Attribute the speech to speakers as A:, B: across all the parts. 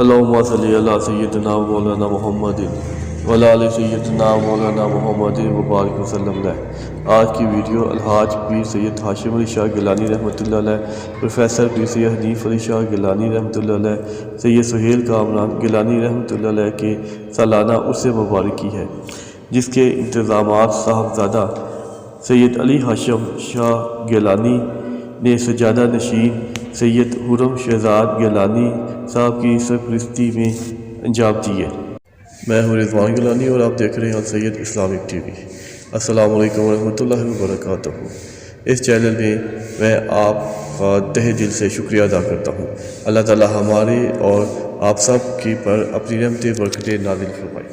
A: اللہم صلی علی سیدنا مولانا محمد وعلی آل سیدنا مولانا محمد وبارک وسلم علیہ۔ آج کی ویڈیو الحاج پیر سید ہاشم علی شاہ گیلانی رحمۃ اللہ علیہ، پروفیسر پیر سید حنیف علی شاہ گیلانی رحمۃ اللہ علیہ، سید سہیل کامران گیلانی رحمۃ اللہ علیہ کے سالانہ عرس مبارک کی ہے، جس کے انتظامات صاحبزادہ سید علی ہاشم شاہ گیلانی نے سجادہ نشین سید حرم شہزاد گیلانی صاحب کی سرپرستی میں انجام دیے۔ میں ہوں رضوان گیلانی اور آپ دیکھ رہے ہیں سید اسلامک ٹی وی۔ السلام علیکم ورحمۃ اللہ وبرکاتہ۔ اس چینل میں آپ کا تہہ دل سے شکریہ ادا کرتا ہوں۔ اللہ تعالی ہمارے اور آپ سب کی پر اپنی رحمتیں برکتیں نازل فرمائے۔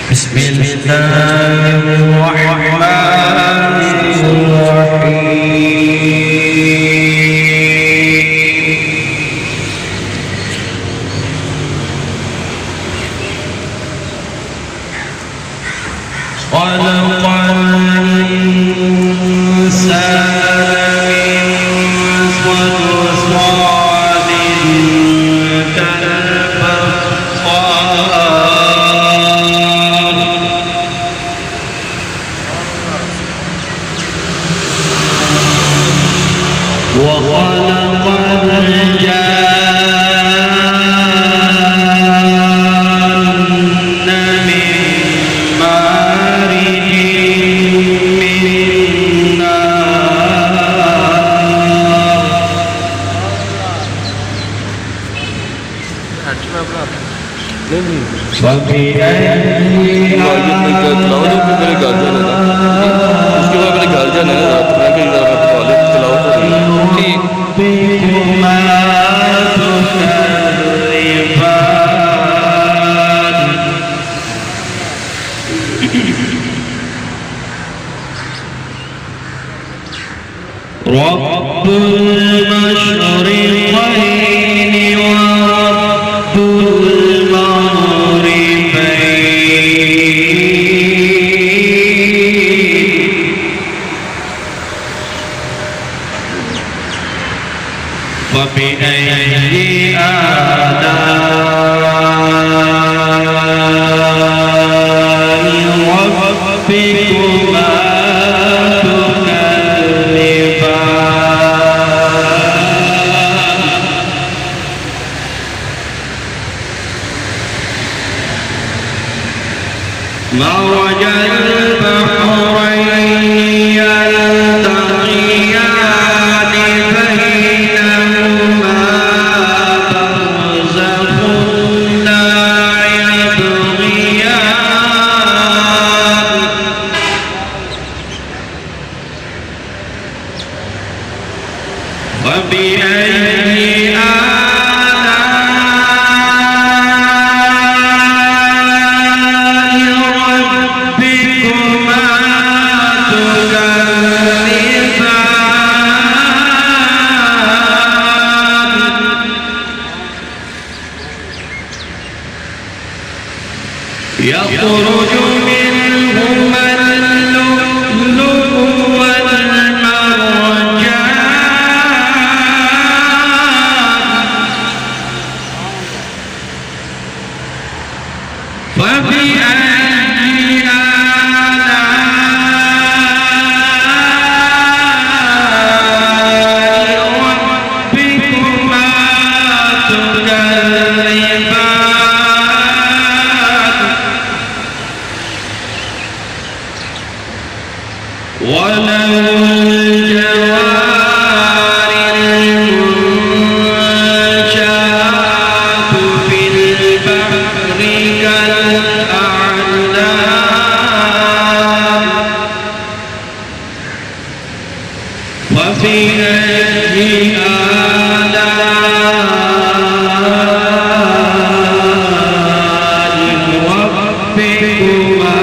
B: بسم الله الرحمن الرحيم خلق رب المشرقين ورب المغربين فبأي آلاء ربكما مرج البحرين يلتقيان بينهما برزخ لا يبغيان فبأي ربكما ولا الجوار المنشآت في البحر كالأعلام فبأي آلاء ربكما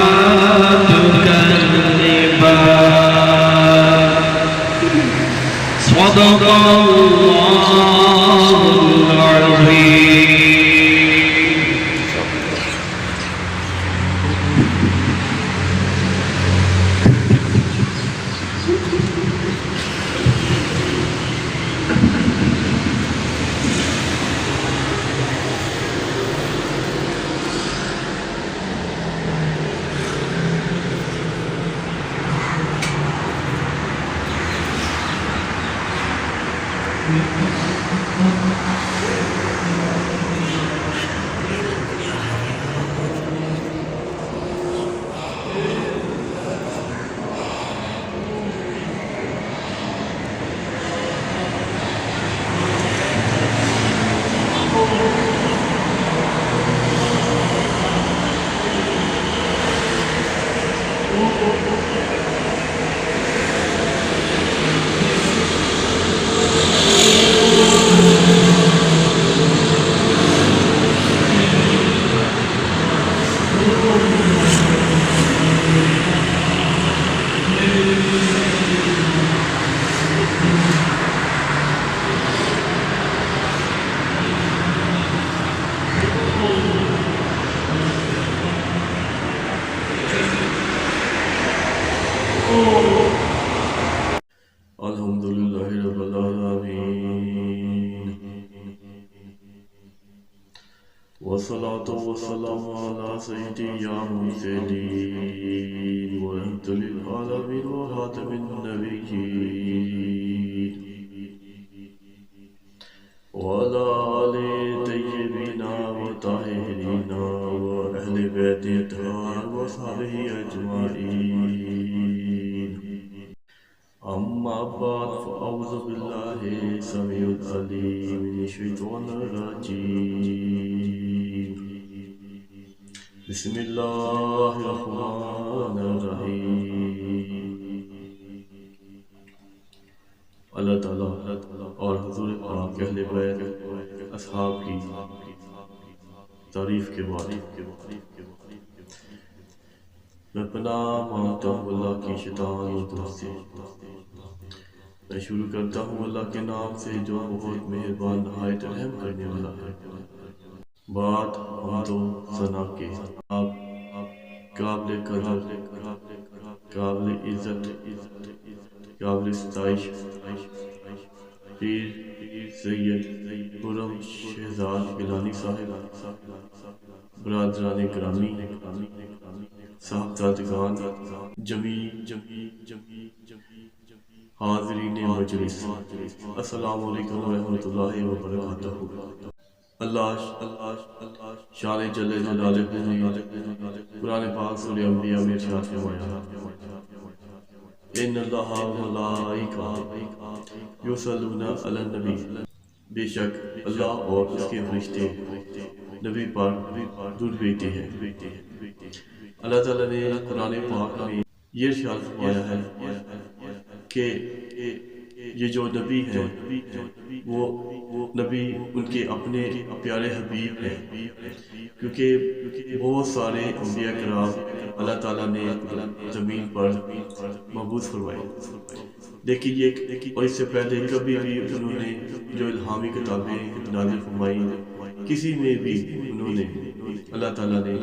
B: تكذبان صدق الله العظيم.
A: الحمدللہ رب العالمین والصلاة والسلام على سيدي يا مرسلين ورحمة للعالمين وخاتم النبيين وعلى آل طيبين وطاهرين وأهل بيت الطاهر وصحبه أجمعين. أما بعد فأعوذ بالله السميع العليم من الشيطان الرجيم. بسم الله الرحمن الرحيم. اللہ تعالیٰ اور حضور پاک اہل بیت اصحاب کی تعریف کے بعد میں پناہ مانگتا ہوں اللہ کی شیطان و دست سے. میں شروع کرتا ہوں اللہ کے نام سے جو بہت مہربان نہایت رحم کرنے والا ہے. بات حمد و ثنا کے آپ قابل قدر، قابل عزت، قابل ستائش پیر سید خرم شہزاد گیلانی صاحب، برادران گرامی، صاحبزادگان، جمی حاضرین مجلس، السلام علیکم ورحمۃ اللہ وبرکاتہ. اللہ شان جل جلالہ قرآن پاک سورہ انبیاء میں ارشاد فرمایا ان اللہ ملائکہ یصلون علی النبی، بے شک اللہ اور اس کے فرشتے نبی پر درود بھیجتے ہیں. اللہ تعالیٰ نے قرآن پاک میں یہ ارشاد فرمایا ہے کہ یہ جو نبی ہیں وہ نبی ان کے اپنے پیارے حبیب ہیں، کیونکہ بہت سارے انبیاء کرام اللہ تعالیٰ نے زمین پر مبعوث فرمائے، لیکن یہ اور اس سے پہلے کبھی بھی انہوں نے جو الہامی کتابیں نازل فرمائی کسی میں بھی انہوں نے اللہ تعالیٰ نے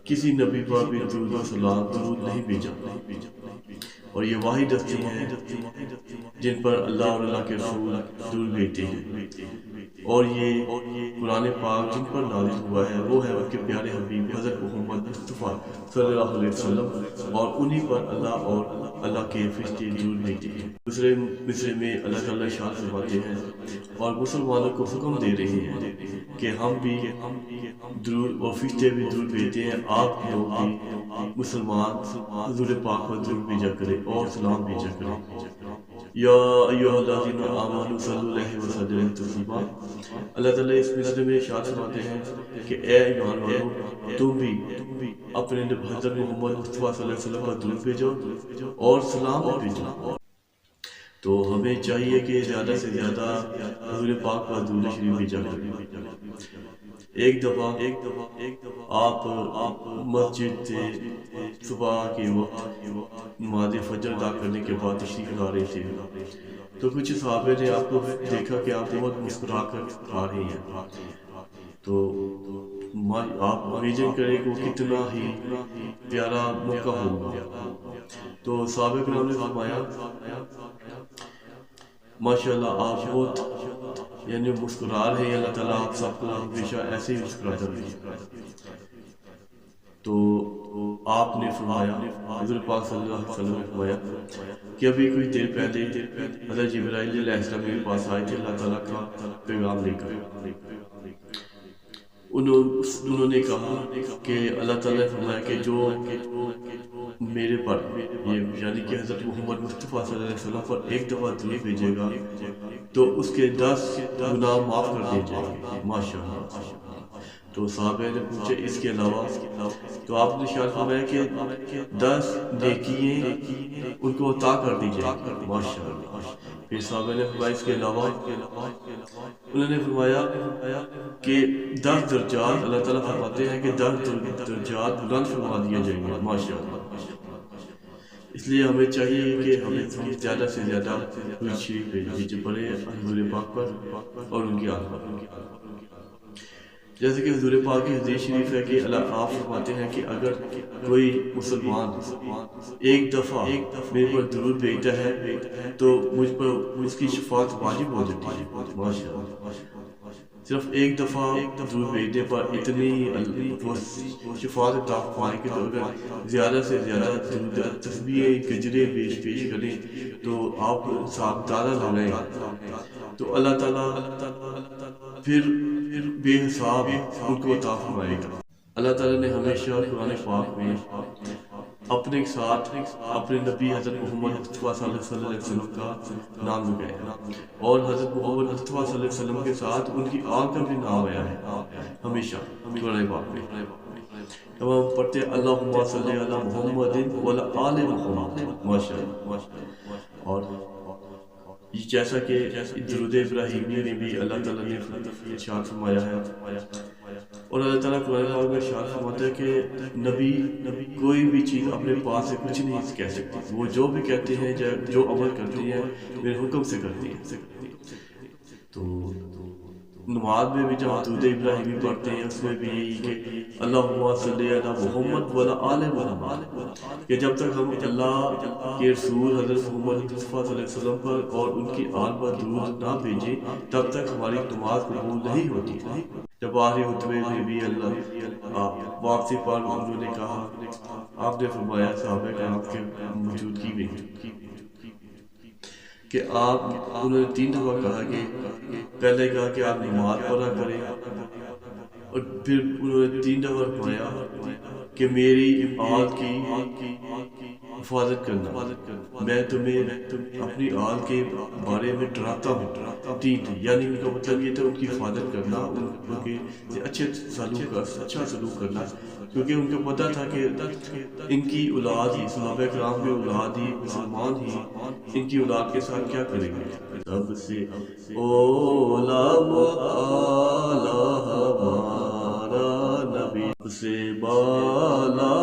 A: کسی نبی پر بھی درود و سلام درود نہیں بھیجا. اور یہ واحد ہستی ہیں جن پر اللہ اور اللہ کے رسول درود بھیجتے ہیں، اور یہ قرآن پاک جن پر نازل ہوا ہے وہ ہے ان کے پیارے حبیب حضرت محمد مصطفیٰ صلی اللہ علیہ وسلم، اور انہی پر اللہ اور اللہ کے فرشتے درود بھیجتے ہیں۔ دوسرے مصرے میں اللہ تعالیٰ ارشاد فرماتے ہیں اور مسلمانوں کو حکم دے رہے ہیں کہ ہم بھی درود اور فرشتے بھی درود بھیجتے ہیں، آپ لوگ بھی مسلمان حضور پاک پر درود بھیجا کریں اور سلام بھیجا کریں۔ یا ایھا الذین آمنوا صلوا علیہ وسلموا تسلیما۔ اللہ تعالیٰ اس مصرے میں ارشاد فرماتے ہیں کہ اے ایمان والو، تم بھی اپنے حضرت محمد مصطفیٰ صلی اللہ علیہ وسلم پر درود بھیجو اور سلام بھی بھیجو۔ تو ہمیں چاہیے کہ زیادہ سے زیادہ حضور پاک پر درود شریف بھیجا کریں۔ ایک دفعہ آپ مسجد سے صبح کے وقت نماز فجر ادا کرنے کے بعد تشریف لا رہے تھے، تو کچھ صحابہ نے آپ کو دیکھا کہ آپ بہت مسکرا کر آ رہے ہیں، تو آپ امیجن کریں کہ وہ کتنا ہی پیارا موقع ہوگا۔ تو صحابہ کرام نے فرمایا ماشاءاللہ آپ بہت مسکرا رہے ہیں، اللہ تعالیٰ آپ سب کو ہمیشہ ایسے ہی مسکراتا رہے۔ تو آپ نے فرمایا، حضور پاک صلی اللہ علیہ وسلم نے فرمایا کہ ابھی کچھ دیر پہلے حضرت جبرائیل علیہ السلام میرے پاس آئے تھے اللہ تعالیٰ کا پیغام لے کر۔ انہوں نے کہا کہ اللہ تعالیٰ نے فرمایا کہ جو میرے پر یعنی کہ حضرت محمد مصطفیٰ صلی اللہ علیہ وسلم پر ایک دفعہ درود بھیجے گا تو اس کے 10 گناہ معاف کر دیے جائیں گے، ماشاءاللہ۔ تو صحابہ نے پوچھا اس کے علاوہ، تو آپ نے ارشاد فرمایا کہ 10 نیکیاں ان کو عطا کر دی جائیں گی، ماشاءاللہ۔ پھر صحابہ نے فرمایا اس کے علاوہ انہوں نے فرمایا کہ 10 درجات اللہ تعالیٰ فرماتے ہیں کہ 10 درجات بلند فرما دیے جائیں گے، ماشاءاللہ۔ اس لیے ہمیں چاہیے کہ ہمیں زیادہ سے زیادہ درود شریف بھیجے پڑے حضور پاک پر اور ان کی آل پر۔ جیسے کہ حضور پاک کی حدیث شریف ہے کہ اللہ آپ فرماتے ہیں کہ اگر کوئی مسلمان ایک دفعہ میرے پر درود بھیجتا ہے تو مجھ پر اس کی شفاعت واجب ہو جاتی ہے، ماشاءاللہ۔ صرف ایک دفعہ درود بھیجنے پر اتنی شفاعت عطا فرمائے کہ اگر زیادہ سے زیادہ تسبیح گجرے پیش کریں تو آپ سابقہ لگائیں تو اللہ تعالیٰ پھر بے حساب ان کو عطا فرمائے گا۔ اللہ تعالیٰ نے ہمیشہ قرآن پاک میں اپنے ساتھ اپنے نبی حضرت محمد مصطفیٰ صلی اللہ علیہ وسلم کا نام لگایا اور حضرت محمد مصطفیٰ صلی اللہ علیہ وسلم کے ساتھ ان کی آل کا بھی نام آیا ہے ہمیشہ قرآن پاک میں۔ تب ہم پڑھتے ہیں اللہم صلی علی محمد وعلی آل محمد، ماشاءاللہ۔ اور جیسا کہ درود ابراہیمی میں بھی اللہ تعالیٰ نے ارشاد فرمایا ہے اور اللہ تعالیٰ قرآن پاک میں ارشاد فرماتا ہے کہ نبی کوئی بھی چیز اپنے پاس سے کچھ نہیں کہہ سکتی، وہ جو بھی کہتے ہیں جو عمل کرتی ہیں میرے حکم سے کرتی ہیں۔ تو نماز میں بھی جب درود ابراہیمی پڑھتے ہیں اس میں بھی یہی کہ اللہم صلی علی محمد وعلی آل محمد، کہ جب تک ہم اللہ کے رسول حضرت محمد مصطفیٰ صلی اللہ علیہ وسلم پر اور ان کی آل پر درود نہ بھیجیں تب تک ہماری نماز قبول نہیں ہوتی۔ جب آخری خطبے میں بھی اللہ واپسی پر انہوں نے کہا، آپ نے فرمایا صحابہ کرام کے موجودگی میں کہ انہوں نے 3 دفعہ کہا کہ پہلے کہا کہ آپ نماز پڑھا کریں اور پھر انہوں نے 3 دفعہ فرمایا کہ میری آل کی حفاظت کرنا، میں تمہیں اپنی آل کے بارے میں ڈراتا ہوں۔ یعنی ان کا مطلب یہ تھا ان کی حفاظت کرنا، ان کے اچھا سلوک کرنا، کیونکہ ان کو پتہ تھا کہ ان کی اولاد ہی صحابہ کرام کی اولاد ہی مسلمان ہی ان کی اولاد کے ساتھ کیا کریں گے۔ سب سے اولا اعلیٰ ہمارا نبی، سب سے بالا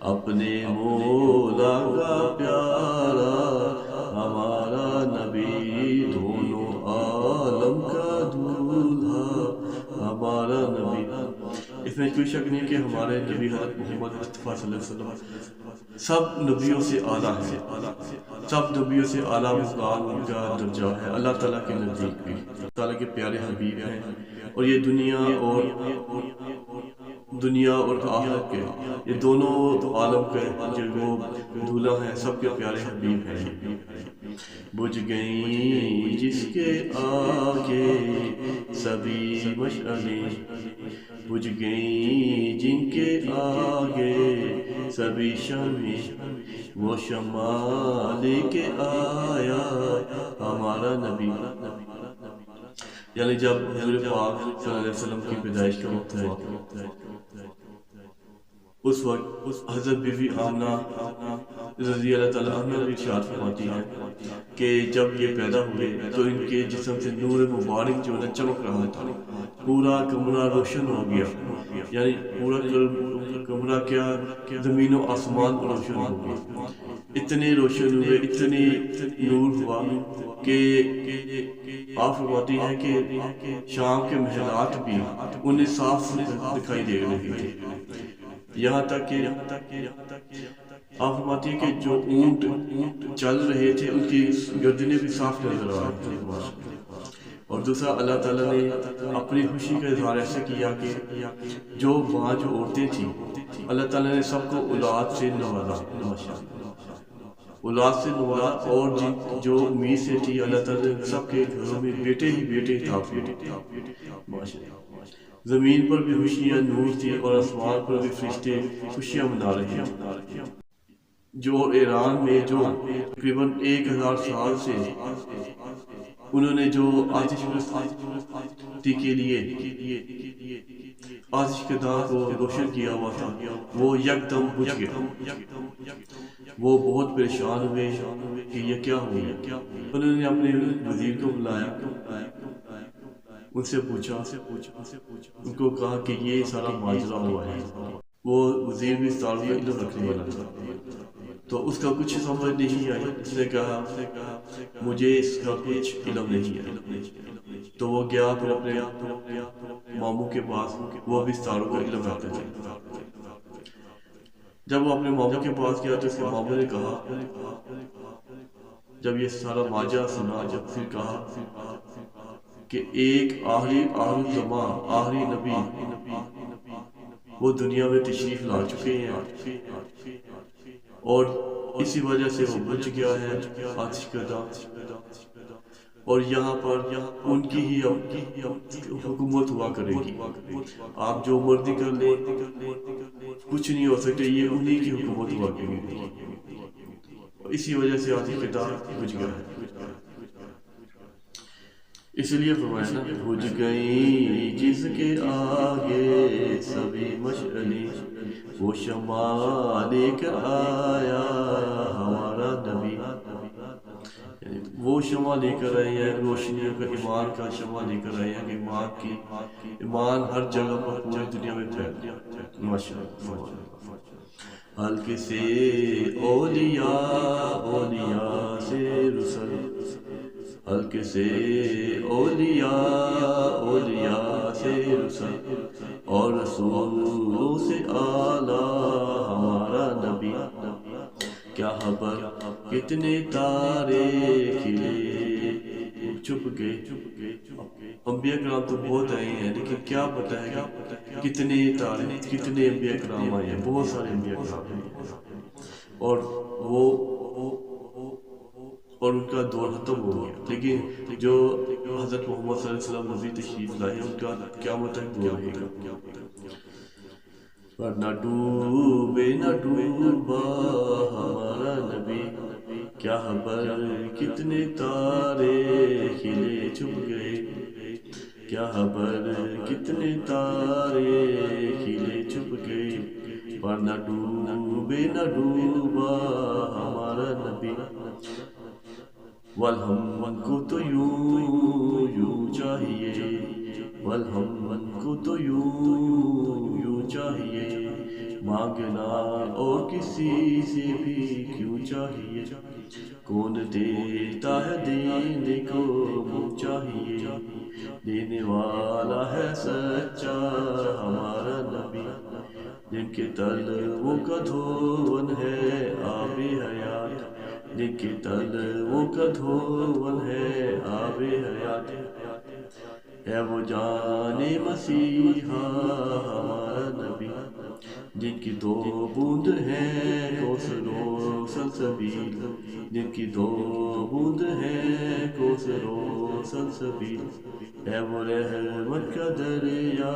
A: اپنے مولا کا پیارا ہمارا نبی، دونوں عالم کا دولہا ہمارا نبی۔ اس میں کوئی شک نہیں کہ ہمارے نبی حضرت محمد مصطفیٰ صلی اللہ علیہ وسلم سب نبیوں سے اعلیٰ ہیں، سب نبیوں سے اعلیٰ مقام ان کا درجہ ہے اللہ تعالیٰ کے نزدیک بھی، اللہ تعالیٰ کے پیارے حبیب ہیں، اور یہ دنیا اور دنیا اور آخرت کے، یہ دونوں عالم کے جو وہ دولہا ہیں، سب کے پیارے حبیب ہیں۔ بجھ گئیں جس کے آگے سبھی مشعلیں، بجھ گئیں جن کے آگے سبھی شمعیں، وہ شمع لے کے آیا ہمارا نبی۔ یعنی جب حضور پاک صلی اللہ علیہ وسلم کی پیدائش کا وقت ہوا، اس وقت حضرت بی بی آمنہ رضی اللہ تعالیٰ عنہ بھی ارشاد فرماتی ہیں کہ جب یہ پیدا ہوئے تو ان کے جسم سے نور مبارک جو ہے چمک رہا تھا، پورا کمرہ روشن ہو گیا، یعنی پورا کمرہ کیا، زمین و آسمان روشن ہو گیا، اتنے روشن ہوئے، اتنے نور ہوا کہ آپ فرماتی ہیں کہ شام کے محلات بھی انہیں صاف دکھائی دے رہے تھے، یہاں تک کہ آپ فرماتی ہیں کہ جو اونٹ چل رہے تھے ان کی گردنیں بھی صاف نظر آ رہی تھیں۔ اور دوسرا، اللہ تعالیٰ نے اپنی خوشی کا اظہار ایسے کیا کہ جو وہاں جو عورتیں تھیں، اللہ تعالیٰ نے سب کو اولاد سے نوازا، اولاد سے نوازا، اور جو امید سے تھی اللہ تعالیٰ نے سب کے گھروں میں بیٹے ہی بیٹے تھا۔ زمین پر بھی خوشیاں نور تھی اور آسمان پر بھی فرشتے خوشیاں منا رہے ہیں۔ جو ایران میں جو تقریباً 1000 سال سے انہوں نے جو آتش پرستی کے لیے آتش کے داں کو روشن کیا ہوا تھا، وہ یکدم بجھ گیا، وہ بہت پریشان ہوئے کہ یہ کیا ہو گیا۔ انہوں نے اپنے وزیر کو بلایا، ان سے پوچھا، ان کو کہا کہ یہ سارا ماجرا ہوا ہے۔ وہ وزیر بھی اس تعلق میں علم رکھنے والا تھا، تو اس کا کچھ سمجھ نہیں آئی، اس نے کہا مجھے اس کا کچھ علم نہیں ہے۔ تو وہ گیا پھر اپنے ماموں کے پاس، وہ بھی اس تعلق کا علم رکھتے تھے۔ جب وہ اپنے ماموں کے پاس گیا تو اس کے ماموں نے کہا، جب یہ سارا ماجرا سنا، جب پھر کہا کہ ایک آخری زمان، آخری نبی وہ دنیا میں تشریف لا چکے ہیں، اور اسی وجہ سے وہ بچ گیا ہے آتش کا داں، اور یہاں پر ان کی ہی حکومت ہوا کرے گی۔ آپ جو مرضی کر لیں، کچھ نہیں ہو سکتے، یہ انہی کی حکومت ہوا کرے گی، اسی وجہ سے آتش کا داں بچ گیا ہے۔ اس لیے فرمایا نا، بجھ گئی جس کے آگے سبھی مشعلیں، وہ شمع لے کر آیا ہمارا نبی۔ یعنی وہ شمع لے کر آئے ہیں، روشنیوں کا، ایمان کا شمع لے کر آئے ہیں، ایمان ہر جگہ پر پوری دنیا میں پھیل گیا، ماشاءاللہ۔ حلقے سے اولیاء، اولیاء سے رسل، حلقے سے اولیاء، اولیاء سے رسل، اور رسولوں سے اعلیٰ ہمارا نبی۔ کیا خبر کتنے تارے کھلے چھپ گئے، انبیاء کرام تو بہت آئے ہیں، لیکن کیا پتہ ہے کہ کتنے تارے، کتنے انبیاء کرام آئے ہیں، بہت سارے انبیاء کرام آئے ہیں، اور ان کا دور ختم ہو گیا، لیکن جو حضرت محمد صلی اللہ علیہ وسلم مزید تشریف لائے ہیں، ان کا قیامت تک دور رہے گا۔ پر نہ ڈوبے نہ ڈوبا ہمارا نبی، کیا خبر کتنے تارے کھلے چھپ گئے، کیا خبر کتنے تارے کھلے چھپ گئے، پر نہ ڈوبے نہ ڈوبا ہمارا نبی۔ والہم کو تو یوں چاہیے، والہم کو تو یوں چاہیے، مانگنا اور کسی سے بھی کیوں چاہیے، کون دیتا ہے دینے کو منہ چاہیے، دینے والا ہے سچا ہمارا نبی، جن کے طلبوں کا دھون ہے آب حیات، جن کے طلبوں کا دھون ہے آب حیات، ہے وہ جان مسیحا ہمارا نبی جن کی دو بوند ہے کوثر و سلسبیل جن کی دو بوند ہے کوثر و سلسبیل ہے وہ رحمت کا دریا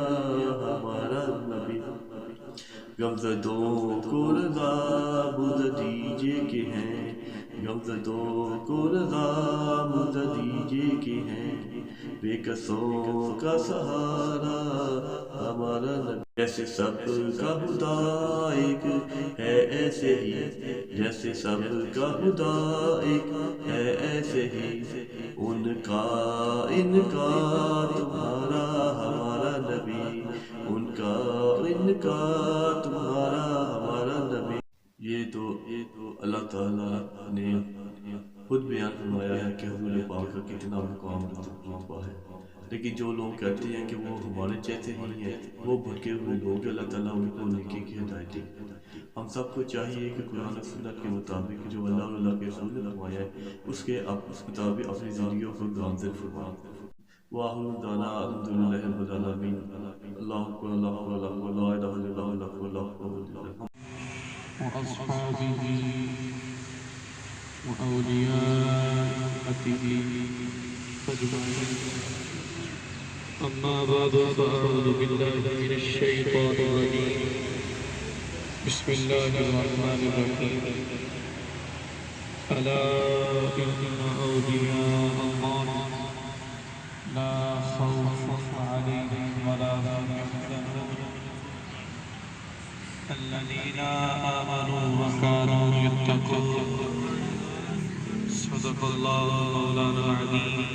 A: ہمارا نبی غمزدوں کو رضا بد دیجیے کہ ہیں غمزدوں کو رضا بد دیجیے کہ ہیں بے کسوں کا سہارا ہمارا نبی جیسے سب کا خدا ایک ہے ایسے ہی جیسے سب کا خدا ایک ہے ایسے ہی ان کا تمہارا ہمارا نبی ان کا تمہارا ہمارا نبی یہ تو اللہ تعالیٰ نے خود بیان فرمایا ہے کہ حضور پاک کا کتنا مقام رتبہ ہے لیکن جو لوگ کہتے ہیں کہ وہ ہمارے جیسے نہیں ہیں وہ بھٹکے ہوئے لوگ اللہ تعالیٰ ان کو نیکی کی ہدایت دے ہم سب کو چاہیے کہ قرآن و سنت کے مطابق جو اللہ اور اللہ کے رسول نے فرمایا ہے اس مطابق اپنی زندگیوں کو گامزن فرمائیں وآخر دعوانا الحمدللہ رب العالمین اللہ اکبر اللہ اکبر اللہ اکبر لا الہ الا اللہ اللہ اکبر
C: وأصحابه وأوليائه أجمعين أما بعد فأعوذ بالله من الشيطان الرجيم بسم الله الرحمن الرحيم ألا إن أولياء الله لا خوف عليهم ولا هم يحزنون الذين آمنوا وكانوا يتقون صدق الله مولانا العظيم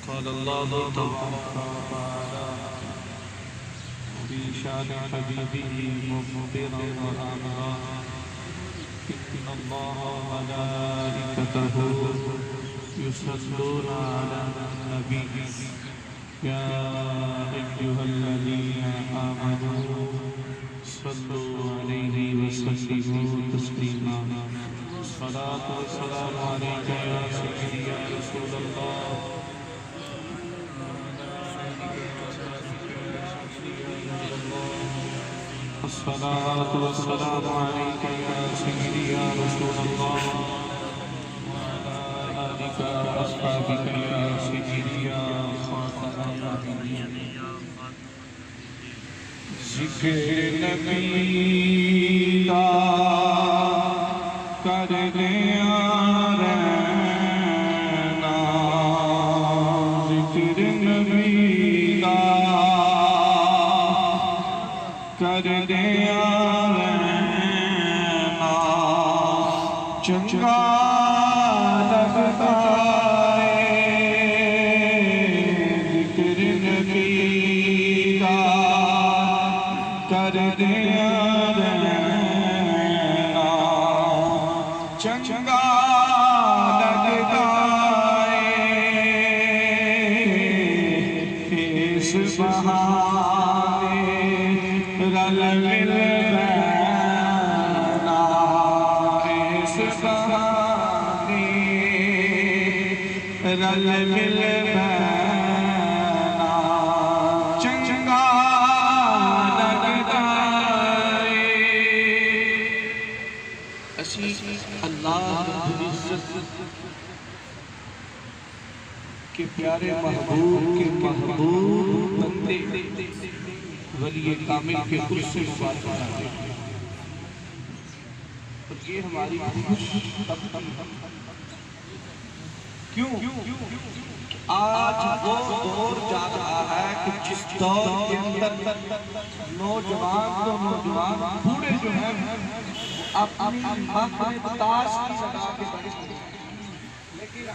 C: قال الله تبارك وتعالى في شان حبيبه مخبرا وآمرا إن الله وملائكته يصلون على النبي يا أيها الذين آمنوا صلوا عليه وسلموا تسليما الصلاة والسلام عليك يا سيدي يا رسول الله الصلاة والسلام عليك يا سيدي يا رسول الله وعلى آلك وأصحابك يا سيدي يا خاتم النبيين ذکر نبی کا کر دیا رہنا ذکر نبی کا کر دیا رہنا چنگا لگتا ہے ذکر نبی کا کر دیا رہنا چنگا لگتا ہے اس بہانے رل مل بینا اس بہانے رل مل بینا چنگا اللہ کے پیارے محبوب کے محبوب بندے ولی کامل کے قرص مبارک نازل اور یہ ہماری خوش کیوں آج وہ دور جا رہا ہے کہ جس دور کے اندر نوجوان بوڑھے جو ہیں اپنی مقدس کی جگہ کے بڑے لیکن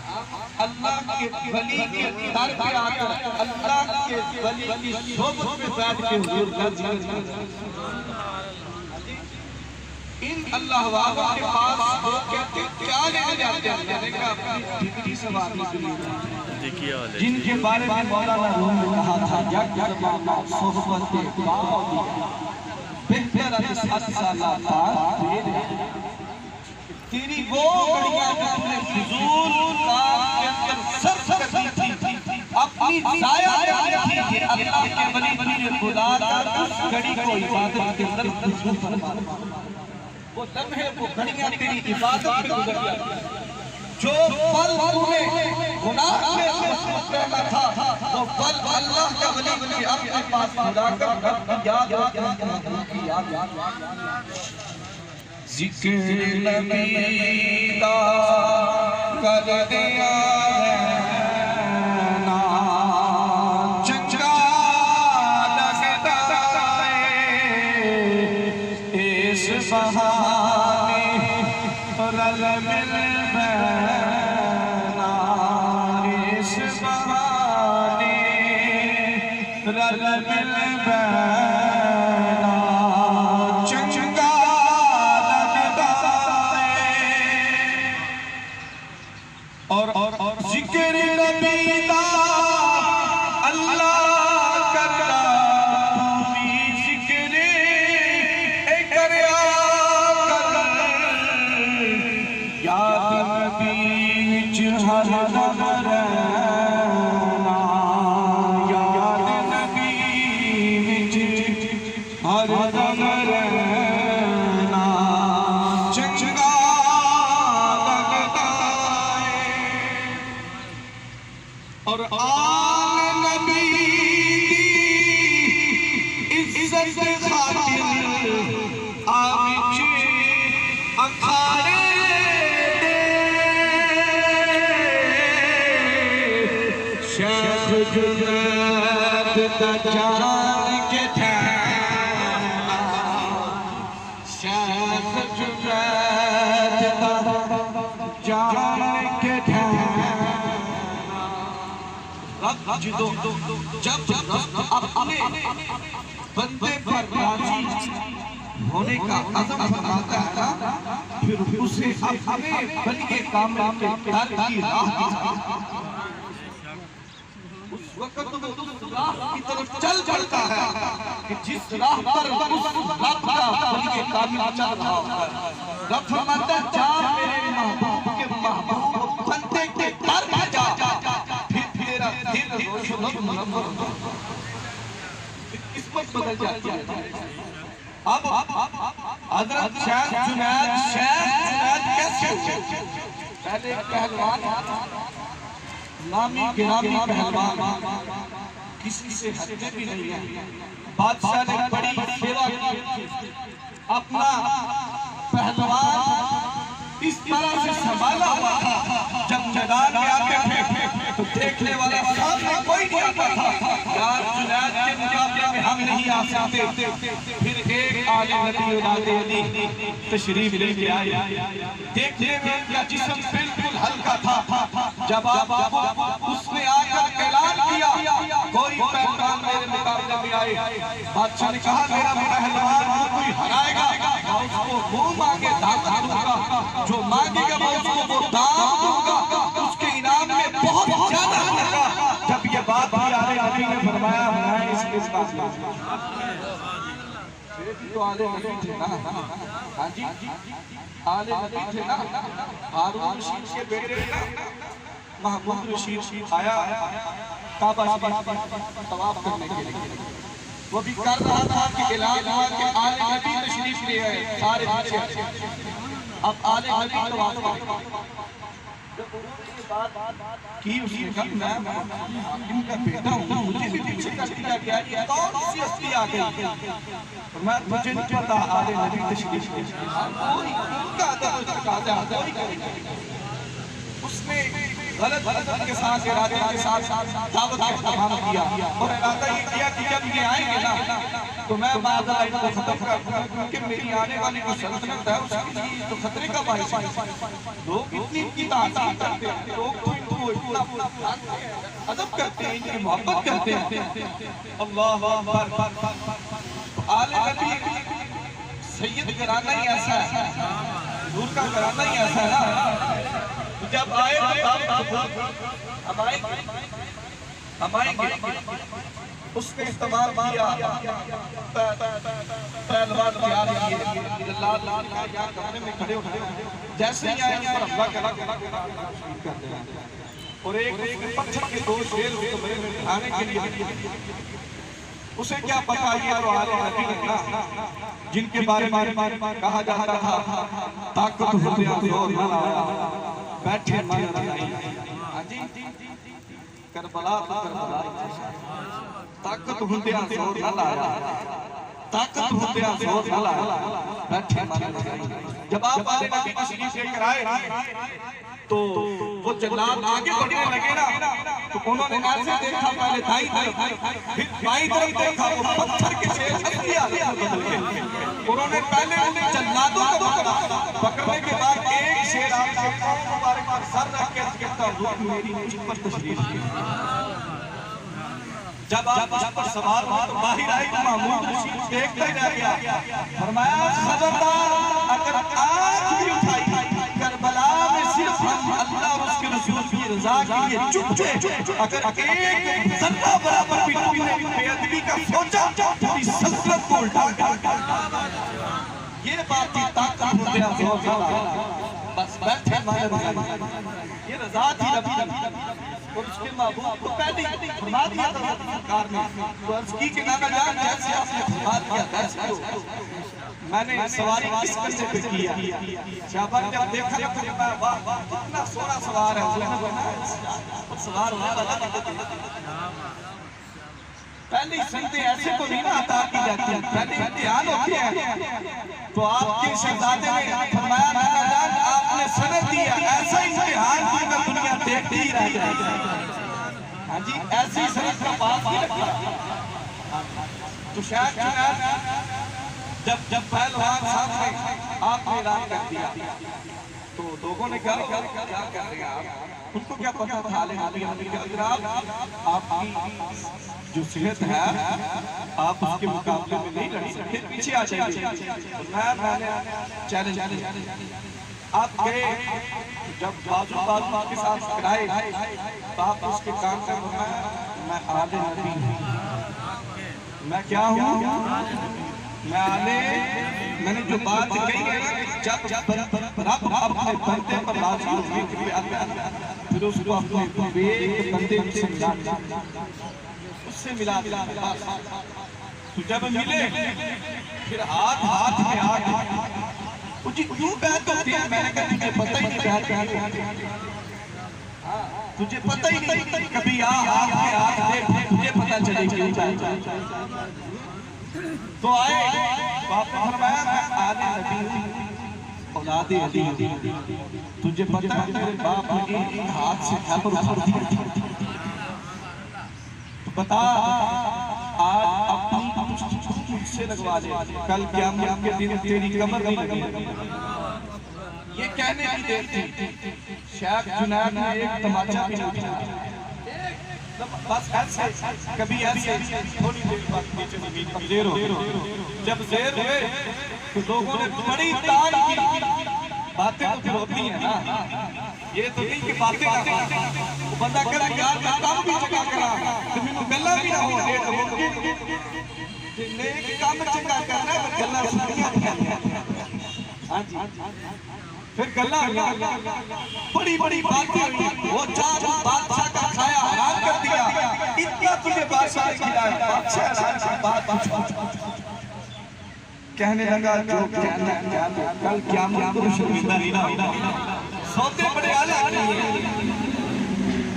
C: اللہ کے ولی کے در پہ آ کر اللہ کے ولی کی صحبت میں بیٹھ کے حضور ان اللہ والوں کے پاس وہ کہتے کیا لینے جاتے ہیں یعنی کہ اپنی ڈگری سوارنے کے لیے جن کے بارے میں مولانا روم نے کہا تھا یک زمانہ صحبت باولی بہتر از 7 سالہ بعد تیری وہ گھڑیاں جس نے فضول کام کے اندر صرف کرتی تھی اپنی ضائع کرتی تھی کہ اللہ کے ولی خدا کا گھڑی کو عبادت کے اندر گزر فرما، وہ لمحے وہ گھڑیاں تیری عبادت میں گزر جاتی، جو پل تمہیں گناہ میں مصروف رہنا تھا وہ پل اللہ کا ولی اپنے پاس خدا کر رب کی یاد محبوب کی یاد۔ ذکر نبی دا کر دیا ہے نا چنگا لگتا ہے، اس بہانے رل مل بینا، اس بہانے رل مل بینا چنگا اور ذکر نبی دا اللہ کرنا بھی ذکر کریا کر، یاد نبی وچ ہر دم رہنا، یاد نبی وچ ہر دم رہنا چنگا اور آل نبی دی عزت خاطر آوچ اکھاڑے دے، شیخ جنید دا جان کے ٹھہرنا، شیخ جنید دا جان کے ٹھہرنا، جب اپنے بندے پر راضی ہونے کا عزم فرماتا ہے پھر اسے اپنے بندے کامل کے در کی راہ دکھاتا ہے، اس وقت وہ اس راہ کی طرف چل پڑتا ہے کہ جس راہ پر اس رب کا بندے کامل چل رہا ہوتا ہے۔ رب فرماتا ہے جا میرے محبوب کے محبوب بندے کے در میں جا، دل روشن و منور ہوتا ہے، قسمت بدل جاتی ہے۔ اب حضرت شیخ جنید کیسے ہوئے؟ پہلے ایک پہلوان، نامی گرامی پہلوان، کسی سے ہٹتے بھی نہیں ہیں، بادشاہ نے بڑی سیوا کی، اپنا پہلوان اس طرح سے سنبھالا ہوا تھا، جب میدان میں آتے تھے تو دیکھنے والا سامنے کوئی نہیں آتا تھا، یار جنید کے مقابلے میں ہم نہیں آ سکتے۔ پھر ایک آل نبی اولاد علی تشریف لے کے آئے، دیکھنے میں ان کا جسم بالکل ہلکا تھا، جب اس نے آ کر اعلان کیا کوئی پہلوان میرے مقابلے میں آئے، بادشاہ نے کہا میرا پہلوان کوئی ہرائے گا میں اس کو منہ مانگے دعوت دوں گا، جو مانگے گا میں اس کو وہ دعوت دوں گا، اس کے انعام میں بہت زیادہ ہوگا۔ جب یہ بات بھی آل نبی نے فرمایا میں اس کے ساتھ تو آل نبی تھے نا، ہاں جی آل نبی تھے نا، ہارون رشید کے بیٹے نا، محمود رشید آیا کعبہ شریف طواف کرنے کے لیے، وہ بھی کر رہا تھا کہ اعلان ہوا کہ آل نبی تشریف لے آئے، سارے پیچھے اب آل نبی طواف کی اس نے کہا میں حاکم کا بیٹا ہوں، مجھے بھی پیچھے کر دیا گیا، یہ کون سی ہستی آ گئی؟ میں تجھے نہیں پتا آل نبی تشریف لے کوئی اس نے غلط کے ساتھ ارادے کے ساتھ دعوت کا اہتمام کیا اور ارادہ یہ کیا کہ جب یہ آئیں گے نا تو میں بعد ان کو ختم کر، کیونکہ میری آنے والی جو سلطنت ہے اس کی تو خطرے کا باعث ہے، لوگ اتنی ان کی تعظیم کرتے ہیں، لوگ تو ان کو اتنا ادب کرتے ہیں، ان کی محبت کرتے ہیں۔ اللہ اکبر، آل نبی سید گھرانہ ہی ایسا ہے، حضور کا گھرانہ ہی ایسا ہے نا، جب آئے ہم آئیں گے اس نے استعمال کیا پہلوان تیار کیے، لال یہاں کمرے میں کھڑے ہو جیسے ہی آئے اس پر حملہ کرتے ہیں اور ایک پتھر کے دو شیر اس کمرے میں دکھانے کے لیے اسے کیا پتا یہ تو آل نبی ہے نا جن کے بارے میں کہا جاتا تھا طاقت ہوتے زور نہ لایا بیٹھے من رضائی کربلا تو کربلا طاقت ہوتے زور نہ لایا طاقت ہوتے زور نہ لایا بیٹھے من رضائی جب آپ آل نبی تشریف لے کر آئے تو وہ جلال آگے بڑھنے لگے نا تو انہوں نے ایسے دیکھا پہلے دائیں طرف پھر بائیں طرف دیکھا وہ پتھر کے شیر اصلی آدھے بدل گئے انہوں نے پہلے انہیں جلادوں کو پکڑا پکڑنے کے بعد ایک شیر آتا مبارک پر سر رکھ کے کہتا روح میری مجھ پر تشریف کی جب آپ اس پر سوار ہوا تو باہر آئی تو محمود دیکھتا ہی رہ گیا فرمایا خبردار اگر آج بھی اٹھائی کربلا میں صرف ہم اللہ اور اس کے رسول کی رضا کے لیے چپ تھے اگر ایک ذرہ برابر بھی تم نے بے ادبی کا سوچا پوری سلطنت کو الٹا یہ بات کی طاقت ہوتے ہیں بس بیٹھے ہمارے بھائی یہ رضا تھی ربی اور اس کے محبوب کو پہلے فرما دیا تھا سرکار نے تو عرض کی کہ نانا جان جیسے آپ نے فرما دیا ویسے ہو میں نے سواری کس قصے پہ کیا شہباز جب دیکھا تو میں واہ اتنا سونا سوار ہے سوار ہونے والا پہلی سنتیں ایسے تو نہیں عطا کی جاتی ہیں پہلے امتحان ہوتے ہیں تو آپ کے شہزادے نے فرمایا نانا جان آپ نے سند دیا ایسا امتحان کوئی نہ دنیا دیکھتی ہی رہ جائے ہاں جی ایسی سند کا پاس ہی رکھا تو شاید جب پہلوان صاحب نے آپ نے اعلان کر دیا تو لوگوں نے کہا کیا کر رہے ہیں آپ ان کو کیا پتا تھا اگر آپ کی جو صحت ہے آپ اس کے مقابلے میں نہیں لڑ سکتے پیچھے آ جائیے میں نے چیلنج آپ گئے جب بازو کے ساتھ ٹکرائے تو آپ اس کے کام کا میں آل نبی ہوں میں کیا ہوں میں نے جو بات کہی ہے جب رب اپنے بندے پر راضی ہوئے پھر اس کو اپنے ایک بندے سے ملا اس سے ملا تو جب ملے پھر ہاتھ میں ہاتھ مجھے کیوں بہت ہوتی ہے میں نے کہا تجھے پتہ ہی نہیں بہت تجھے پتہ ہی نہیں کبھی ہاتھ میں ہاتھ دے تجھے پتہ چلے کیوں بہت تو آئے باپ نے فرمایا میں آل نبی ہوں اولاد علی ہوں تجھے پتہ ہے میرے باپ نے ایک ہاتھ سے خیبر اٹھا دیا تو بتا آج اپنی مجھ سے لگوا دے کل قیامت کے دن تیری کمر نہیں لگی یہ کہنے کی دیر تھی شیخ جنید نے ایک تماچا بھی اٹھا بس ایسے کبھی ایسے تھوڑی دیر بعد نیچے زمین پر زیر ہو جب زیر ہوئے تو لوگوں نے بڑی تان کی باتیں تو پھر ہوتی ہیں نا یہ تو نہیں کہ باتیں وہ بندہ کہتا ہے یار میں کام بھی چکا کرا تو میں گلہ بھی نہ ہو لیٹ ہو نیک کام چکا کرنا ہے گلہ سنیا ہاں جی پھر گلہ بڑی بڑی باتیں ہوئی وہ چار بادشاہ کا کھایا حرام کر دیا اتنا تجھے بادشاہ نے کھلایا بادشاہ بات پوچھو کہنے لگا جو کہنا کل قیامت کو شرمندہ نہیں ہونا سوتے بڑے اعلیٰ کیے